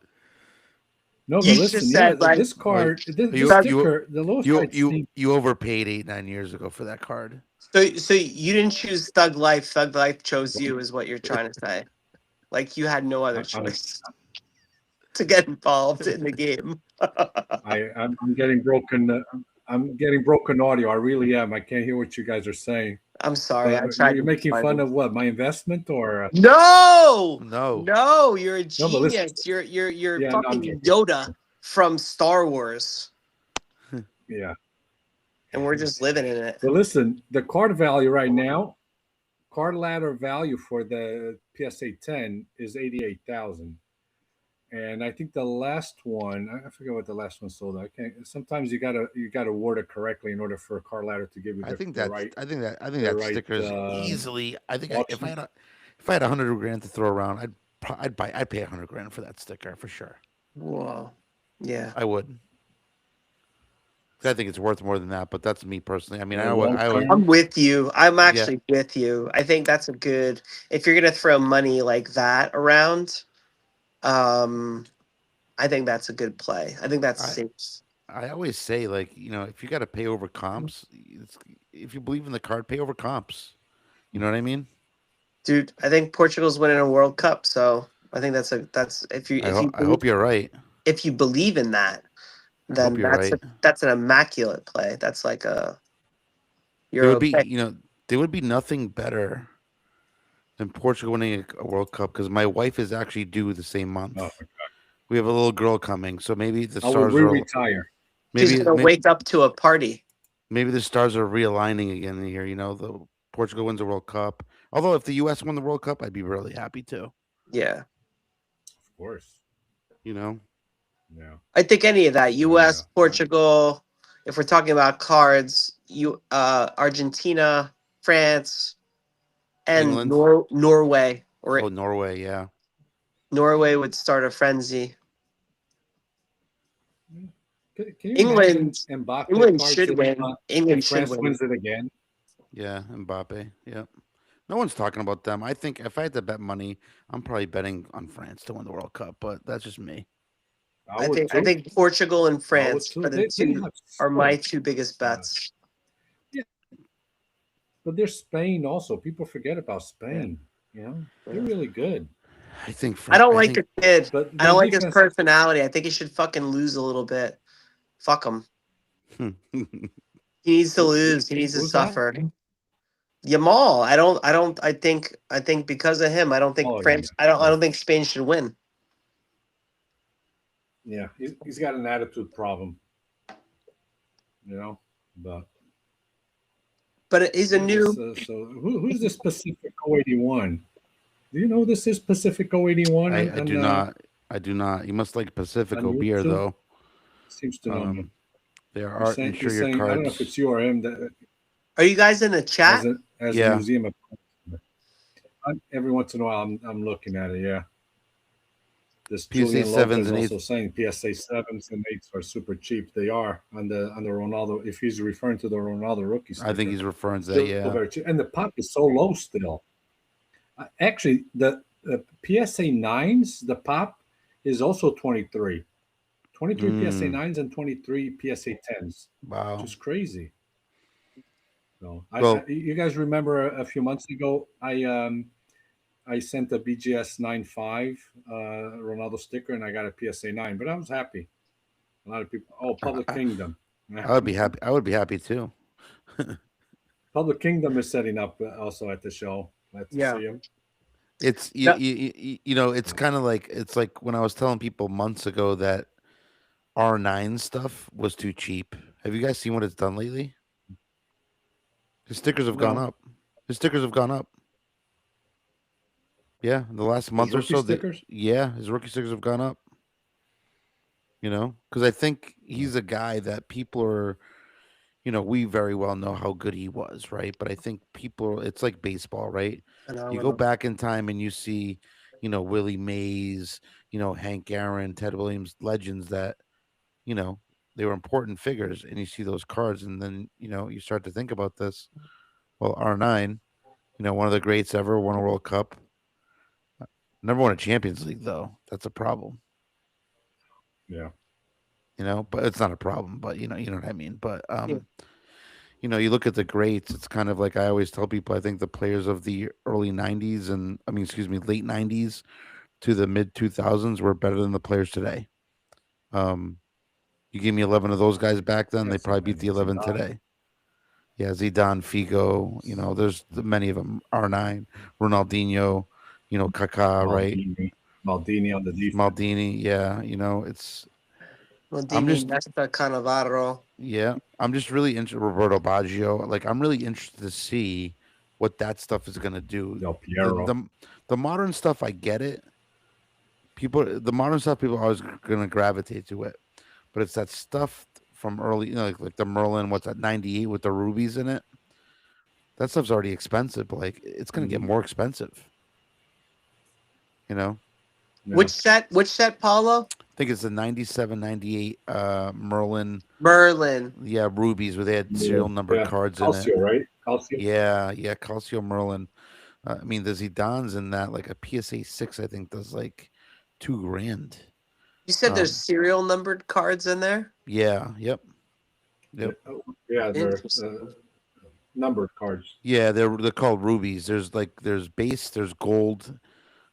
Speaker 3: No, but
Speaker 2: You
Speaker 3: listen,
Speaker 2: just
Speaker 3: yeah,
Speaker 2: said like
Speaker 3: this card, this
Speaker 1: You
Speaker 3: sticker, the lowest
Speaker 1: you
Speaker 3: I'd
Speaker 1: you
Speaker 3: seen.
Speaker 1: you overpaid 8-9 years ago for that card.
Speaker 2: so you didn't choose Thug Life. Thug Life chose you, is what you're trying to say. Like you had no other
Speaker 3: I'm,
Speaker 2: choice to get involved in the game.
Speaker 3: I'm getting broken. I'm getting broken audio. I really am. I can't hear what you guys are saying.
Speaker 2: I'm sorry. I
Speaker 3: But
Speaker 2: tried.
Speaker 3: you're
Speaker 2: to
Speaker 3: making
Speaker 2: find
Speaker 3: fun
Speaker 2: it.
Speaker 3: of what? My investment or?
Speaker 2: No,
Speaker 1: No.
Speaker 2: you're a
Speaker 3: No, but listen.
Speaker 2: genius. You're
Speaker 3: Yeah, no, I'm
Speaker 2: fucking
Speaker 3: joking.
Speaker 2: Yoda from Star Wars,
Speaker 3: Yeah.
Speaker 2: and we're just living in it.
Speaker 3: But listen, the card value right now, card ladder value for the PSA 10 is 88,000. And I think the last one, I forget what the last one sold. I can't. Sometimes you gotta word it correctly in order for a card ladder to give you
Speaker 1: I think
Speaker 3: the
Speaker 1: that's
Speaker 3: right.
Speaker 1: I think that
Speaker 3: the right,
Speaker 1: sticker is easily. I think if I had 100 grand to throw around, I'd pay 100 grand for that sticker for sure.
Speaker 2: Whoa, yeah.
Speaker 1: I would. 'Cause I think it's worth more than that, but that's me personally. I mean,
Speaker 3: Yeah, well,
Speaker 1: I would.
Speaker 2: I'm with you. I'm
Speaker 1: Yeah.
Speaker 2: actually with you. I think that's a good. If you're gonna throw money like that around, I think that's a good play. I think that's safe.
Speaker 1: I always say, like, if you got to pay over comps, if you believe in the card, pay over comps. You know what I mean?
Speaker 2: Dude, I think Portugal's winning a World Cup, so I think that's if you
Speaker 1: I hope you're right.
Speaker 2: if you believe in that, then
Speaker 1: you're right.
Speaker 2: that's an immaculate play. That's like a
Speaker 1: There would
Speaker 2: okay.
Speaker 1: be, there would be nothing better than Portugal winning a World Cup because my wife is actually due the same month.
Speaker 3: Oh,
Speaker 1: We have a little girl coming, so maybe the
Speaker 3: I will
Speaker 1: stars are
Speaker 3: retire.
Speaker 2: She's gonna wake up to a party.
Speaker 1: maybe the stars are realigning again here. The Portugal wins the World Cup. Although if the U.S. won the World Cup, I'd be really happy too.
Speaker 2: Yeah.
Speaker 3: Of course.
Speaker 1: You know,
Speaker 3: Yeah.
Speaker 2: I think any of that, U.S.,
Speaker 3: yeah.
Speaker 2: Portugal. If we're talking about cards, Argentina, France, and
Speaker 1: England.
Speaker 2: Norway, or
Speaker 1: Oh, Norway, yeah.
Speaker 2: Norway would start a frenzy.
Speaker 3: Can you
Speaker 2: England,
Speaker 3: imagine Mbappe
Speaker 2: England
Speaker 3: card
Speaker 2: should
Speaker 3: sitting
Speaker 2: win.
Speaker 3: on-
Speaker 2: England
Speaker 3: if
Speaker 2: should
Speaker 3: France
Speaker 2: win.
Speaker 3: wins it again?
Speaker 1: Yeah, Mbappe. Yep. No one's talking about them. I think if I had to bet money, I'm probably betting on France to win the World Cup, but that's just me.
Speaker 2: I
Speaker 3: would
Speaker 2: think
Speaker 3: too.
Speaker 2: Portugal and
Speaker 3: I would
Speaker 2: France
Speaker 3: too.
Speaker 2: are the two
Speaker 3: have
Speaker 2: are my
Speaker 3: so-
Speaker 2: two biggest bets.
Speaker 3: But there's Spain also. People forget about Spain. You know, they're really good.
Speaker 1: I think
Speaker 2: I don't like the kid.
Speaker 3: But
Speaker 2: I don't like his
Speaker 3: defense-
Speaker 2: personality. I think he should fucking lose a little bit. Fuck him. He needs to lose. He needs to
Speaker 3: Who's that?
Speaker 2: suffer. Yamal. I think because of him, I don't think
Speaker 3: Oh,
Speaker 2: France.
Speaker 3: yeah.
Speaker 2: I don't think Spain should win.
Speaker 3: Yeah, he's got an attitude problem. You know, but
Speaker 2: he's a new.
Speaker 3: So who's this Pacific 081? Do you know this is Pacific 081?
Speaker 1: I do not. I do not. You must like Pacifico
Speaker 3: on
Speaker 1: beer,
Speaker 3: YouTube?
Speaker 1: though.
Speaker 3: Seems to know me.
Speaker 1: There
Speaker 3: You're
Speaker 1: are
Speaker 3: saying,
Speaker 1: insure your
Speaker 3: I don't know if
Speaker 1: cards.
Speaker 3: it's you or him that
Speaker 2: Are you guys in the chat?
Speaker 3: as
Speaker 1: Yeah.
Speaker 3: a museum. Every once in a while, I'm looking at it. Yeah. This
Speaker 1: PSA
Speaker 3: Julian
Speaker 1: 7s
Speaker 3: Lopez
Speaker 1: and
Speaker 3: also saying PSA 7s and 8s are super cheap. They are on the Ronaldo. If he's referring to the Ronaldo rookie,
Speaker 1: I think
Speaker 3: sticker.
Speaker 1: he's referring to
Speaker 3: Still
Speaker 1: that. Yeah.
Speaker 3: very cheap. And the pop is so low still. Actually, the PSA 9s, the pop is also 23. 23 PSA 9s and 23 PSA 10s.
Speaker 1: Wow.
Speaker 3: Which is crazy. So you guys remember a few months ago, I sent a BGS 9.5 Ronaldo sticker and I got a PSA 9, but I was happy. A lot of people, Public Kingdom.
Speaker 1: I would be happy. I would be happy too.
Speaker 3: Public Kingdom is setting up also at the show. Let's see him.
Speaker 1: It's you know, it's kind of like when I was telling people months ago that R9 stuff was too cheap. Have you guys seen what it's done lately? His stickers have gone up. His stickers have gone up. Yeah, in the last month or so. His rookie stickers have gone up. You know, because I think he's a guy that people are, you know, we very well know how good he was, right? But I think people, it's like baseball, right? You go back in time and you see, you know, Willie Mays, you know, Hank Aaron, Ted Williams, legends that, you know, they were important figures, and you see those cards, and then, you know, you start to think about this. Well, R9, you know, one of the greats ever, won a World Cup. Never won a Champions League, though. That's a problem.
Speaker 3: Yeah.
Speaker 1: You know, but it's not a problem, but you know what I mean. But you know, you look at the greats, it's kind of like I always tell people, I think the players of the early 90s and late 90s to the mid 2000s were better than the players today. You give me 11 of those guys back then, they probably beat the 11 today. Yeah, Zidane, Figo, you know, there's many of them. R9, Ronaldinho, you know, Kaká, right?
Speaker 3: Maldini on the defense.
Speaker 1: Maldini, yeah, you know, it's.
Speaker 2: Maldini, Nesta, Cannavaro.
Speaker 1: Yeah, I'm just really interested. Roberto Baggio, like I'm really interested to see what that stuff is going to do.
Speaker 3: Del Piero.
Speaker 1: The modern stuff, I get it. The modern stuff, people are always going to gravitate to it, but it's that stuff from early, you know, like the Merlin, what's that, 98 with the rubies in it. That stuff's already expensive. But like it's going to get more expensive. You know.
Speaker 2: Yeah. Which set, Paulo?
Speaker 1: I think it's the 97, 98 Merlin.
Speaker 2: Yeah,
Speaker 1: rubies where they had serial number cards
Speaker 3: Calcio,
Speaker 1: in it.
Speaker 3: Right? Calcio.
Speaker 1: Yeah, Calcio Merlin. I mean, the Zidane's in that, like a PSA 6, I think, does like $2,000.
Speaker 2: You said there's serial numbered cards in there?
Speaker 1: Yeah, yep.
Speaker 3: Yeah, they're numbered cards.
Speaker 1: Yeah, they're called rubies. There's base, there's gold.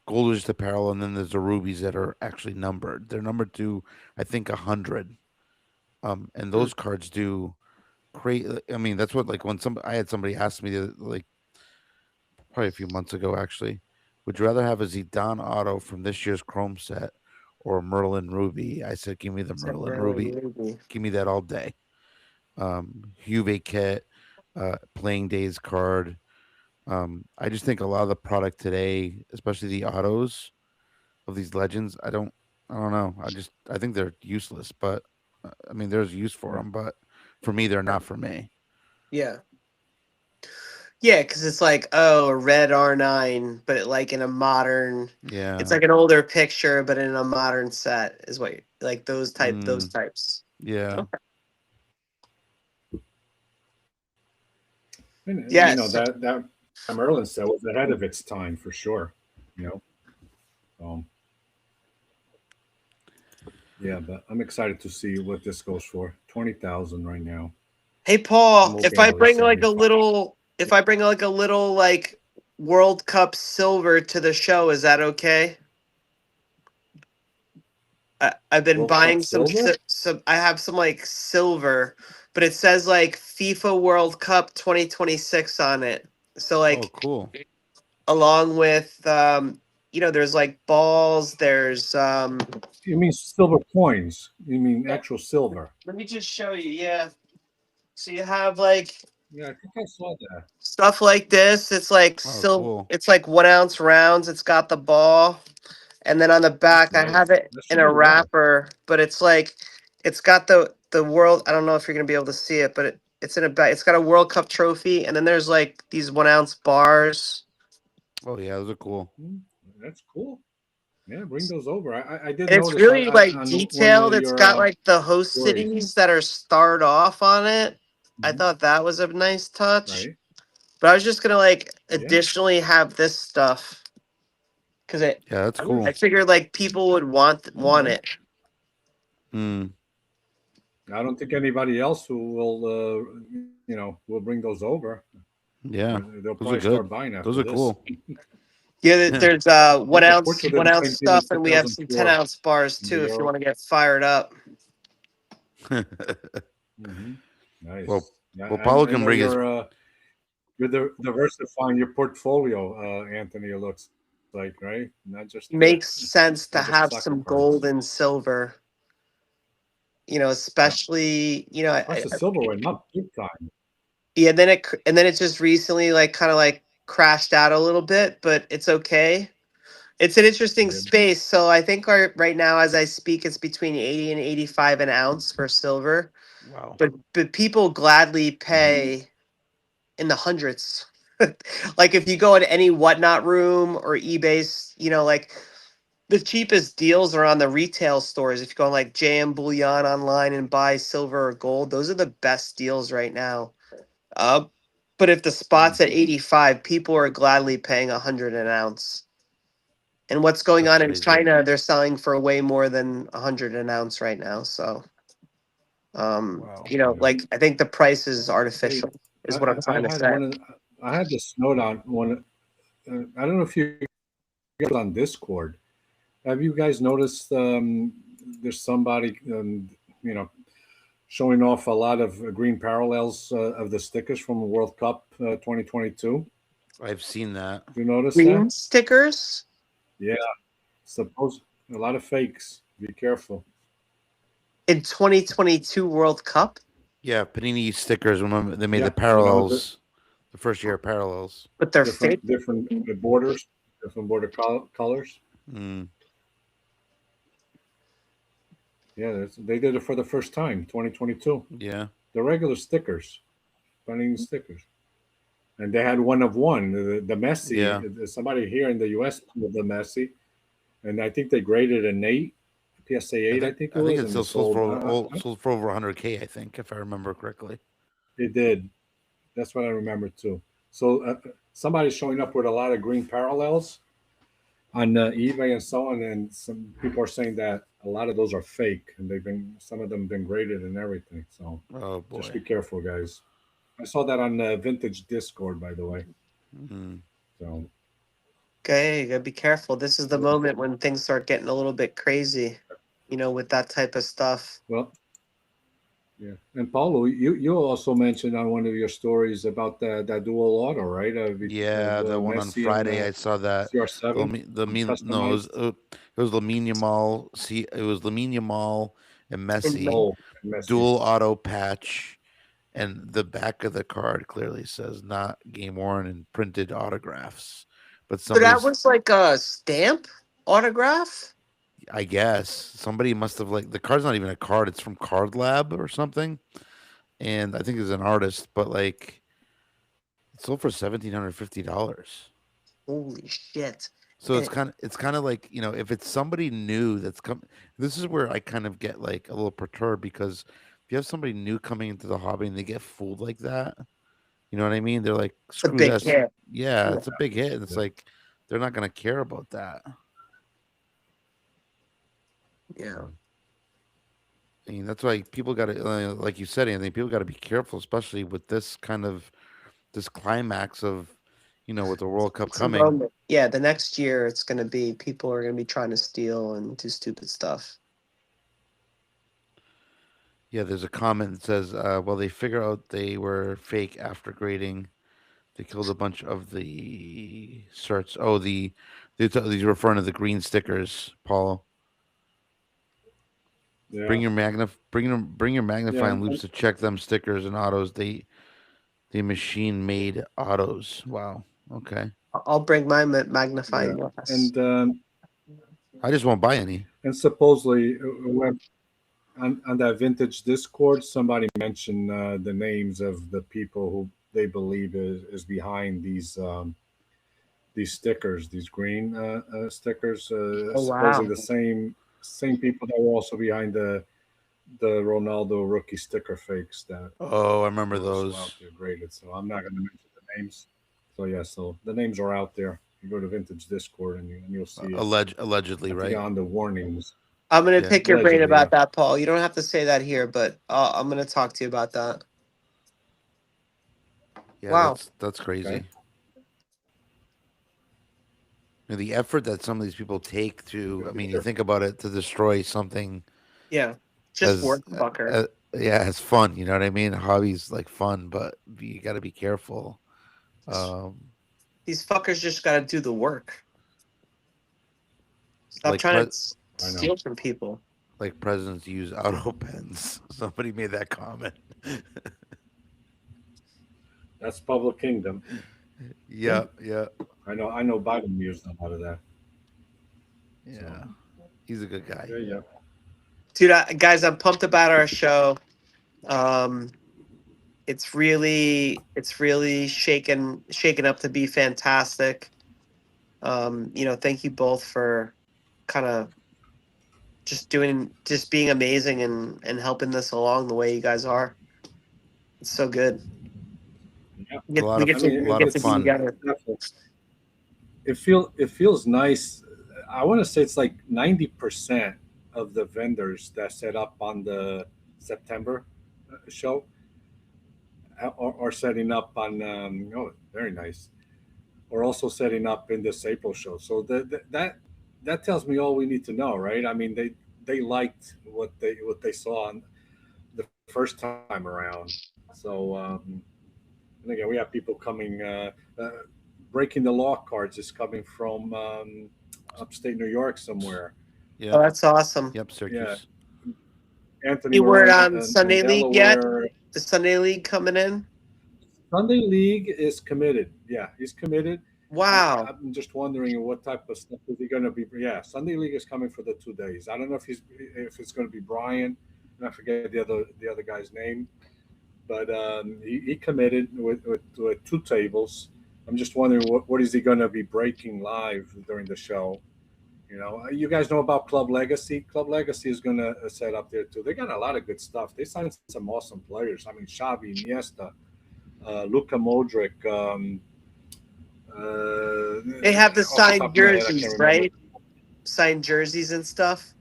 Speaker 1: Gold is just a parallel, and then there's the rubies that are actually numbered. They're numbered to, I think, 100. And those cards do create. I mean, that's what, like, when I had somebody ask me, like, probably a few months ago, actually, would you rather have a Zidane auto from this year's Chrome set or a Merlin Ruby? I said, give me the Merlin Ruby. Give me that all day. Juve kit, playing days card. I just think a lot of the product today, especially the autos of these legends, I don't know. I think they're useless. But I mean, there's use for them, but for me, they're not for me.
Speaker 2: Yeah. Yeah, because it's like, oh, a red R9, but like in a modern,
Speaker 1: Yeah,
Speaker 2: it's like an older picture, but in a modern set is what like those types.
Speaker 1: yeah.
Speaker 3: And
Speaker 2: Yes.
Speaker 3: that Merlin set was ahead of its time for sure. You know, um, yeah, but I'm excited to see what this goes for. 20,000 right now.
Speaker 2: Hey
Speaker 3: I'm
Speaker 2: Paul,
Speaker 3: hoping at least 75.
Speaker 2: if I bring like a little like World Cup silver to the show, is that okay? I've been
Speaker 3: World Cup
Speaker 2: buying some
Speaker 3: silver.
Speaker 2: some I have some like silver, but it says like FIFA World Cup 2026 on it. So
Speaker 1: Oh,
Speaker 2: like
Speaker 1: cool.
Speaker 2: along with there's like balls, there's
Speaker 3: You mean silver coins? You mean actual silver?
Speaker 2: let me just show you. Yeah. So you have like
Speaker 3: Yeah, I think I saw that.
Speaker 2: stuff like this. It's like
Speaker 1: Oh, cool.
Speaker 2: it's like 1 ounce rounds. It's got the ball. And then on the back, I
Speaker 3: Nice.
Speaker 2: have it
Speaker 3: That
Speaker 2: in
Speaker 3: should
Speaker 2: a
Speaker 3: be rare.
Speaker 2: wrapper, but it's like it's got the world. I don't know if you're gonna be able to see it, but it's in a bag. It's got a World Cup trophy, and then there's like these 1 ounce bars.
Speaker 1: Oh yeah, those are cool.
Speaker 3: That's cool. Yeah, bring those over. I did
Speaker 2: And it's
Speaker 3: notice
Speaker 2: really like
Speaker 3: on one of
Speaker 2: detailed. It's
Speaker 3: your
Speaker 2: got like the host
Speaker 3: stories,
Speaker 2: cities that are starred off on it. I
Speaker 3: Mhm.
Speaker 2: thought that was a nice touch.
Speaker 3: Right?
Speaker 2: But I was just gonna like
Speaker 3: Yeah.
Speaker 2: additionally have this stuff because
Speaker 1: Yeah, that's
Speaker 3: Oh, yeah.
Speaker 1: cool.
Speaker 2: I figured like people would want it.
Speaker 1: Mm,
Speaker 3: I don't think anybody else who will, will bring those over.
Speaker 1: yeah,
Speaker 3: They'll
Speaker 1: those are
Speaker 3: probably
Speaker 1: good.
Speaker 3: start buying
Speaker 1: Those
Speaker 3: after
Speaker 1: are
Speaker 3: this.
Speaker 1: cool.
Speaker 2: Yeah, there's one
Speaker 3: Yeah,
Speaker 2: ounce
Speaker 3: Portugal
Speaker 2: one
Speaker 3: did the
Speaker 2: ounce
Speaker 3: same thing in
Speaker 2: stuff, and we have some
Speaker 3: 2004
Speaker 2: 10 ounce bars
Speaker 3: in the
Speaker 2: too if you
Speaker 3: Euro.
Speaker 2: want to get fired up.
Speaker 3: Hmm.
Speaker 1: well,
Speaker 3: Nice. Yeah,
Speaker 1: Paulo
Speaker 3: I
Speaker 1: can
Speaker 3: know
Speaker 1: bring his.
Speaker 3: you're diversifying your portfolio, Anthony. It looks like, right?
Speaker 2: Makes sense to
Speaker 3: not just
Speaker 2: have
Speaker 3: soccer
Speaker 2: some
Speaker 3: cards.
Speaker 2: gold and silver.
Speaker 3: Yeah.
Speaker 2: Especially
Speaker 3: Price of silver went up big time.
Speaker 2: yeah. And then it just recently like kind of like crashed out a little bit, but it's okay. It's an interesting
Speaker 3: Yeah.
Speaker 2: space. So I think right now, as I speak, it's between 80 and 85 an ounce for silver.
Speaker 1: Wow.
Speaker 2: But people gladly
Speaker 3: Mhm.
Speaker 2: pay in the hundreds. Like if you go in any whatnot room or eBay's, like the cheapest deals are on the retail stores. If you go on like JM Bullion online and buy silver or gold, those are the best deals right now. Uh, but if the spot's
Speaker 3: Mm,
Speaker 2: at 85, people are gladly paying 100 an ounce. And what's going
Speaker 1: That's
Speaker 2: on in
Speaker 1: crazy.
Speaker 2: China, they're selling for way more than 100 an ounce right now. So,
Speaker 1: Wow.
Speaker 3: yeah.
Speaker 2: like I think the price is
Speaker 3: Hey,
Speaker 2: artificial, is what I'm
Speaker 3: I
Speaker 2: trying to
Speaker 3: had
Speaker 2: say.
Speaker 3: I had this note on one. I don't know if you guys on Discord. Have you guys noticed there's somebody you know showing off a lot of green parallels of the stickers from the World Cup 2022?
Speaker 1: I've seen that.
Speaker 3: You notice that?
Speaker 2: Green stickers
Speaker 3: Yeah, suppose a lot of fakes. Be careful.
Speaker 2: in 2022 World Cup,
Speaker 1: Yeah, Panini stickers. Remember they made the
Speaker 3: Yeah,
Speaker 1: parallels, the first year of parallels.
Speaker 2: but they're fake.
Speaker 3: different borders, different border colors.
Speaker 1: Mm,
Speaker 3: Yeah, they did it for the first time, 2022.
Speaker 1: yeah.
Speaker 3: The regular stickers, Panini stickers. And they had one of one. The
Speaker 1: Yeah.
Speaker 3: Messi, somebody here in the U.S. pulled the Messi, and I think they graded an 8, PSA 8, I think it
Speaker 1: I think
Speaker 3: was,
Speaker 1: it
Speaker 3: and it
Speaker 1: still sold
Speaker 3: sold.
Speaker 1: for sold for over 100K. I think, if I remember correctly.
Speaker 3: It did. That's what I remember too. So somebody's showing up with a lot of green parallels on eBay and so on, and some people are saying that a lot of those are fake, and some of them been graded and everything. So
Speaker 1: Oh
Speaker 3: just
Speaker 1: boy.
Speaker 3: be careful, guys. I saw that on Vintage Discord, by the way.
Speaker 1: Mm,
Speaker 3: So
Speaker 2: Okay, you gotta be careful. This is the moment when things start getting a little bit crazy, with that type of stuff.
Speaker 3: well, yeah. And Paulo, you also mentioned on one of your stories about that dual auto, right?
Speaker 1: yeah, the one on
Speaker 3: Messi and
Speaker 1: Friday. I saw that.
Speaker 3: CR7
Speaker 1: The mean no,
Speaker 3: customized.
Speaker 1: it was Lamine Yamal. See, it was Lamine Yamal and Messi
Speaker 3: Oh, Messi.
Speaker 1: dual auto patch, and the back of the card clearly says not game worn and printed autographs. But
Speaker 2: So that
Speaker 1: somebody's,
Speaker 2: was like a stamp autograph.
Speaker 1: I guess, somebody must have like the card's not even a card; it's from Card Lab or something. And I think it's an artist, but like it sold for $1,750.
Speaker 2: Holy shit!
Speaker 1: So
Speaker 2: And
Speaker 1: it's kind of like, if it's somebody new that's come, this is where I kind of get like a little perturbed because if you have somebody new coming into the hobby and they get fooled like that, you know what I mean? They're like,
Speaker 2: it's a
Speaker 1: screw
Speaker 2: big
Speaker 1: that.
Speaker 2: hit.
Speaker 1: Yeah,
Speaker 2: Yeah.
Speaker 1: it's a big hit. And it's
Speaker 3: Yeah.
Speaker 1: like they're not gonna care about that.
Speaker 2: Yeah.
Speaker 1: I mean, that's why people got to, like you said, Anthony, people got to be careful, especially with this climax of, with the World Cup
Speaker 2: It's a
Speaker 1: coming.
Speaker 2: moment. Yeah, the next year it's gonna be people are gonna be trying to steal and do stupid stuff.
Speaker 1: Yeah, there's a comment that says, well, they figure out they were fake after grading. They killed a bunch of the certs. Oh, these referring to the green stickers, Paul.
Speaker 3: Yeah.
Speaker 1: Bring your magnifying
Speaker 3: Yeah.
Speaker 1: loops to check them stickers and autos. They machine made autos. Wow. Okay.
Speaker 2: I'll bring my magnifying
Speaker 3: Yeah.
Speaker 2: glass.
Speaker 3: And
Speaker 1: I just won't buy any.
Speaker 3: supposedly on that vintage Discord, somebody mentioned the names of the people who they believe is behind these stickers, these green stickers.
Speaker 2: Oh
Speaker 3: Supposedly
Speaker 2: wow!
Speaker 3: the same people that were also behind the Ronaldo rookie sticker fakes that
Speaker 1: Oh, I remember
Speaker 3: were also
Speaker 1: those.
Speaker 3: out there graded. So I'm not going to mention the names. So yeah, so the names are out there. You go to Vintage Discord and you'll see it.
Speaker 1: Allegedly,
Speaker 3: I think
Speaker 1: right?
Speaker 3: on the warnings.
Speaker 2: I'm gonna
Speaker 1: Yeah.
Speaker 2: pick your brain
Speaker 3: Allegedly,
Speaker 2: about
Speaker 3: yeah.
Speaker 2: that, Paul. You don't have to say that here, but I'm gonna talk to you about that.
Speaker 1: Yeah,
Speaker 2: Wow.
Speaker 1: that's crazy.
Speaker 3: Okay.
Speaker 1: The effort that some of these people take to,
Speaker 3: Gotta
Speaker 1: I
Speaker 3: be
Speaker 1: mean, you
Speaker 3: careful.
Speaker 1: think about it, to destroy something
Speaker 2: Yeah, just
Speaker 1: as
Speaker 2: work, fucker.
Speaker 1: yeah, it's fun. You know what I mean? Hobbies like fun, but you got to be careful.
Speaker 2: These fuckers just gotta do the work. Stop
Speaker 1: Like
Speaker 2: trying to
Speaker 3: I know.
Speaker 2: steal from people.
Speaker 1: like presidents use auto pens. Somebody made that comment.
Speaker 3: That's Public Kingdom.
Speaker 1: Yeah, yeah,
Speaker 3: I know Biden used a lot of that.
Speaker 1: yeah. He's a good guy.
Speaker 3: Yeah, yeah.
Speaker 2: Dude, guys, I'm pumped about our show. Um, it's really shaken up to be fantastic. Thank you both for kind of just being amazing and helping this along the way you guys are. It's so good.
Speaker 3: Yeah.
Speaker 1: A lot of
Speaker 2: Be
Speaker 1: fun.
Speaker 2: together.
Speaker 3: It feels nice. I want to say it's like 90% of the vendors that set up on the September show are setting up on. Oh, very nice. Or also setting up in this April show. So that tells me all we need to know, right? I mean, they liked what they saw on the first time around. So and again, we have people coming. Breaking the Law cards is coming from upstate New York somewhere.
Speaker 1: Yeah.
Speaker 2: Oh, that's awesome.
Speaker 1: Yep, Syracuse.
Speaker 3: Anthony
Speaker 2: You were
Speaker 3: Moran
Speaker 2: on Sunday
Speaker 3: in
Speaker 2: League yet?
Speaker 3: Delaware.
Speaker 2: The Sunday League coming in?
Speaker 3: Sunday League is committed. Yeah, he's committed.
Speaker 2: Wow.
Speaker 3: I'm just wondering what type of stuff is he going to be. Yeah, Sunday League is coming for the 2 days. I don't know if it's going to be Brian, and I forget the other guy's name, but he committed with 2 tables. I'm just wondering what is he going to be breaking live during the show. You guys know about Club Legacy. Club Legacy is going to set up there too. They got a lot of good stuff. They signed some awesome players. I mean, Xavi, Iniesta, Luka Modric.
Speaker 2: They have the
Speaker 3: off top
Speaker 2: signed
Speaker 3: of my head, I can't
Speaker 2: jerseys,
Speaker 3: remember.
Speaker 2: right? Signed jerseys and stuff.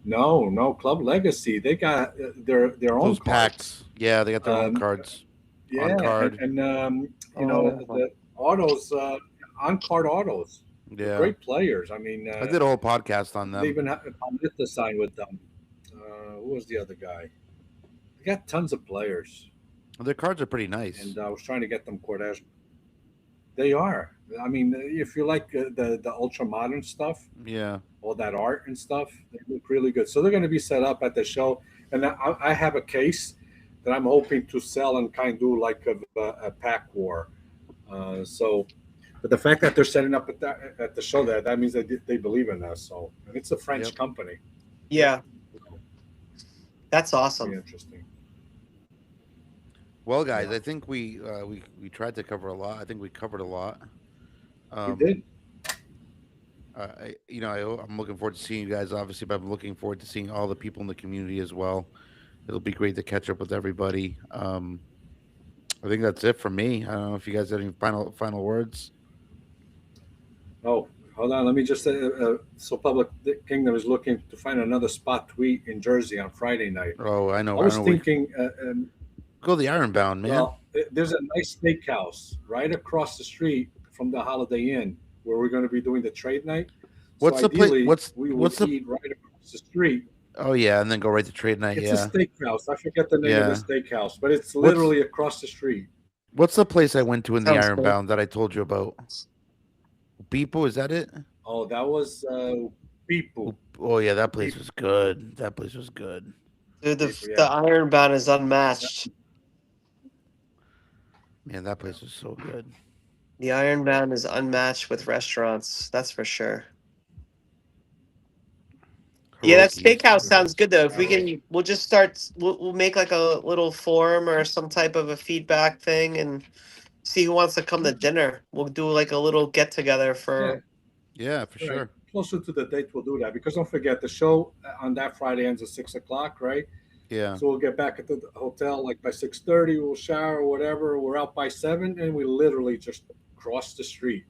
Speaker 3: No, Club Legacy. They got their own
Speaker 1: Those
Speaker 3: cards.
Speaker 1: packs. Yeah, they got their own
Speaker 3: Um,
Speaker 1: cards.
Speaker 3: Yeah,
Speaker 1: On card.
Speaker 3: and
Speaker 2: Oh.
Speaker 3: the autos, on card autos.
Speaker 1: Yeah.
Speaker 3: Great players. I mean,
Speaker 1: I did a whole podcast on
Speaker 3: they
Speaker 1: them.
Speaker 3: even have to sign with them. Who was the other guy? They got tons of players,
Speaker 1: Their cards are pretty nice.
Speaker 3: and I was trying to get them Cordash. They are. I mean, if you like the ultra modern stuff,
Speaker 1: Yeah.
Speaker 3: all that art and stuff, they look really good. So they're going to be set up at the show, and I have a case that I'm hoping to sell and kind of do like a pack war. But the fact that they're setting up at the show, that means they believe in us. So, and it's a French
Speaker 1: Yep.
Speaker 3: company.
Speaker 2: Yeah, that's
Speaker 3: Be
Speaker 2: awesome.
Speaker 3: interesting.
Speaker 1: Well, guys,
Speaker 3: Yeah.
Speaker 1: I think we tried to cover a lot. I think we covered a lot.
Speaker 3: We did.
Speaker 1: I'm looking forward to seeing you guys, obviously, but I'm looking forward to seeing all the people in the community as well. It'll be great to catch up with everybody. I think that's it for me. I don't know if you guys have any final words.
Speaker 3: Oh, hold on. Let me just say, so Public Kingdom is looking to find another spot to eat in Jersey on Friday night.
Speaker 1: Oh, I know.
Speaker 3: I was
Speaker 1: know
Speaker 3: thinking,
Speaker 1: go to the Ironbound, man.
Speaker 3: well, there's a nice steakhouse right across the street from the Holiday Inn where we're going to be doing the trade night.
Speaker 1: What's
Speaker 3: so
Speaker 1: the place?
Speaker 3: ideally,
Speaker 1: What's
Speaker 3: we would
Speaker 1: what's the?
Speaker 3: eat right across the street.
Speaker 1: Oh yeah, and then go right to trade night.
Speaker 3: It's
Speaker 1: Yeah.
Speaker 3: a steakhouse. I forget the name
Speaker 1: Yeah.
Speaker 3: of the steakhouse, but it's literally across the street.
Speaker 1: What's the place I went to in the
Speaker 2: Sounds good.
Speaker 1: Ironbound that I told you about? Beepo, is that it?
Speaker 3: Oh, that was Pipu.
Speaker 1: Oh yeah, that place was good. That place was good.
Speaker 2: Dude, the
Speaker 3: Yeah.
Speaker 2: Ironbound is unmatched.
Speaker 1: Man, that place was so good.
Speaker 2: The Ironbound is unmatched with restaurants. That's for sure. Yeah, that
Speaker 1: Hiroki's.
Speaker 2: steakhouse sounds good though. If we can, we'll make like a little forum or some type of a feedback thing and see who wants to come to dinner. We'll do like a little get together for.
Speaker 1: Yeah, for
Speaker 3: Right.
Speaker 1: sure.
Speaker 3: Closer to the date, we'll do that because don't forget the show on that Friday ends at 6:00, right?
Speaker 1: Yeah.
Speaker 3: So we'll get back at the hotel like by 6:30. We'll shower or whatever. We're out by 7, and we literally just cross the street.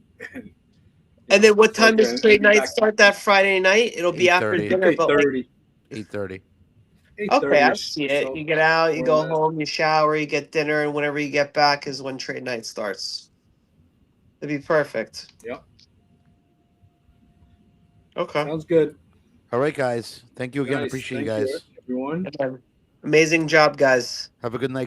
Speaker 2: And then what time does
Speaker 3: Okay,
Speaker 2: trade
Speaker 3: and be
Speaker 2: night
Speaker 3: back
Speaker 2: start that Friday night? It'll be after
Speaker 1: 8:30.
Speaker 2: dinner, but like,
Speaker 3: 8:30.
Speaker 1: 8:30.
Speaker 2: okay, I see it.
Speaker 3: So
Speaker 2: You get out, you
Speaker 3: we're
Speaker 2: go
Speaker 3: in that.
Speaker 2: home, you shower, you get dinner, and whenever you get back is when trade night starts. It'd be perfect.
Speaker 3: Yep.
Speaker 2: Okay.
Speaker 3: Sounds good.
Speaker 1: All right, guys. Thank you again.
Speaker 3: Nice.
Speaker 1: Appreciate you
Speaker 3: Thank
Speaker 1: guys.
Speaker 3: everyone.
Speaker 2: Amazing job, guys.
Speaker 1: Have a good night,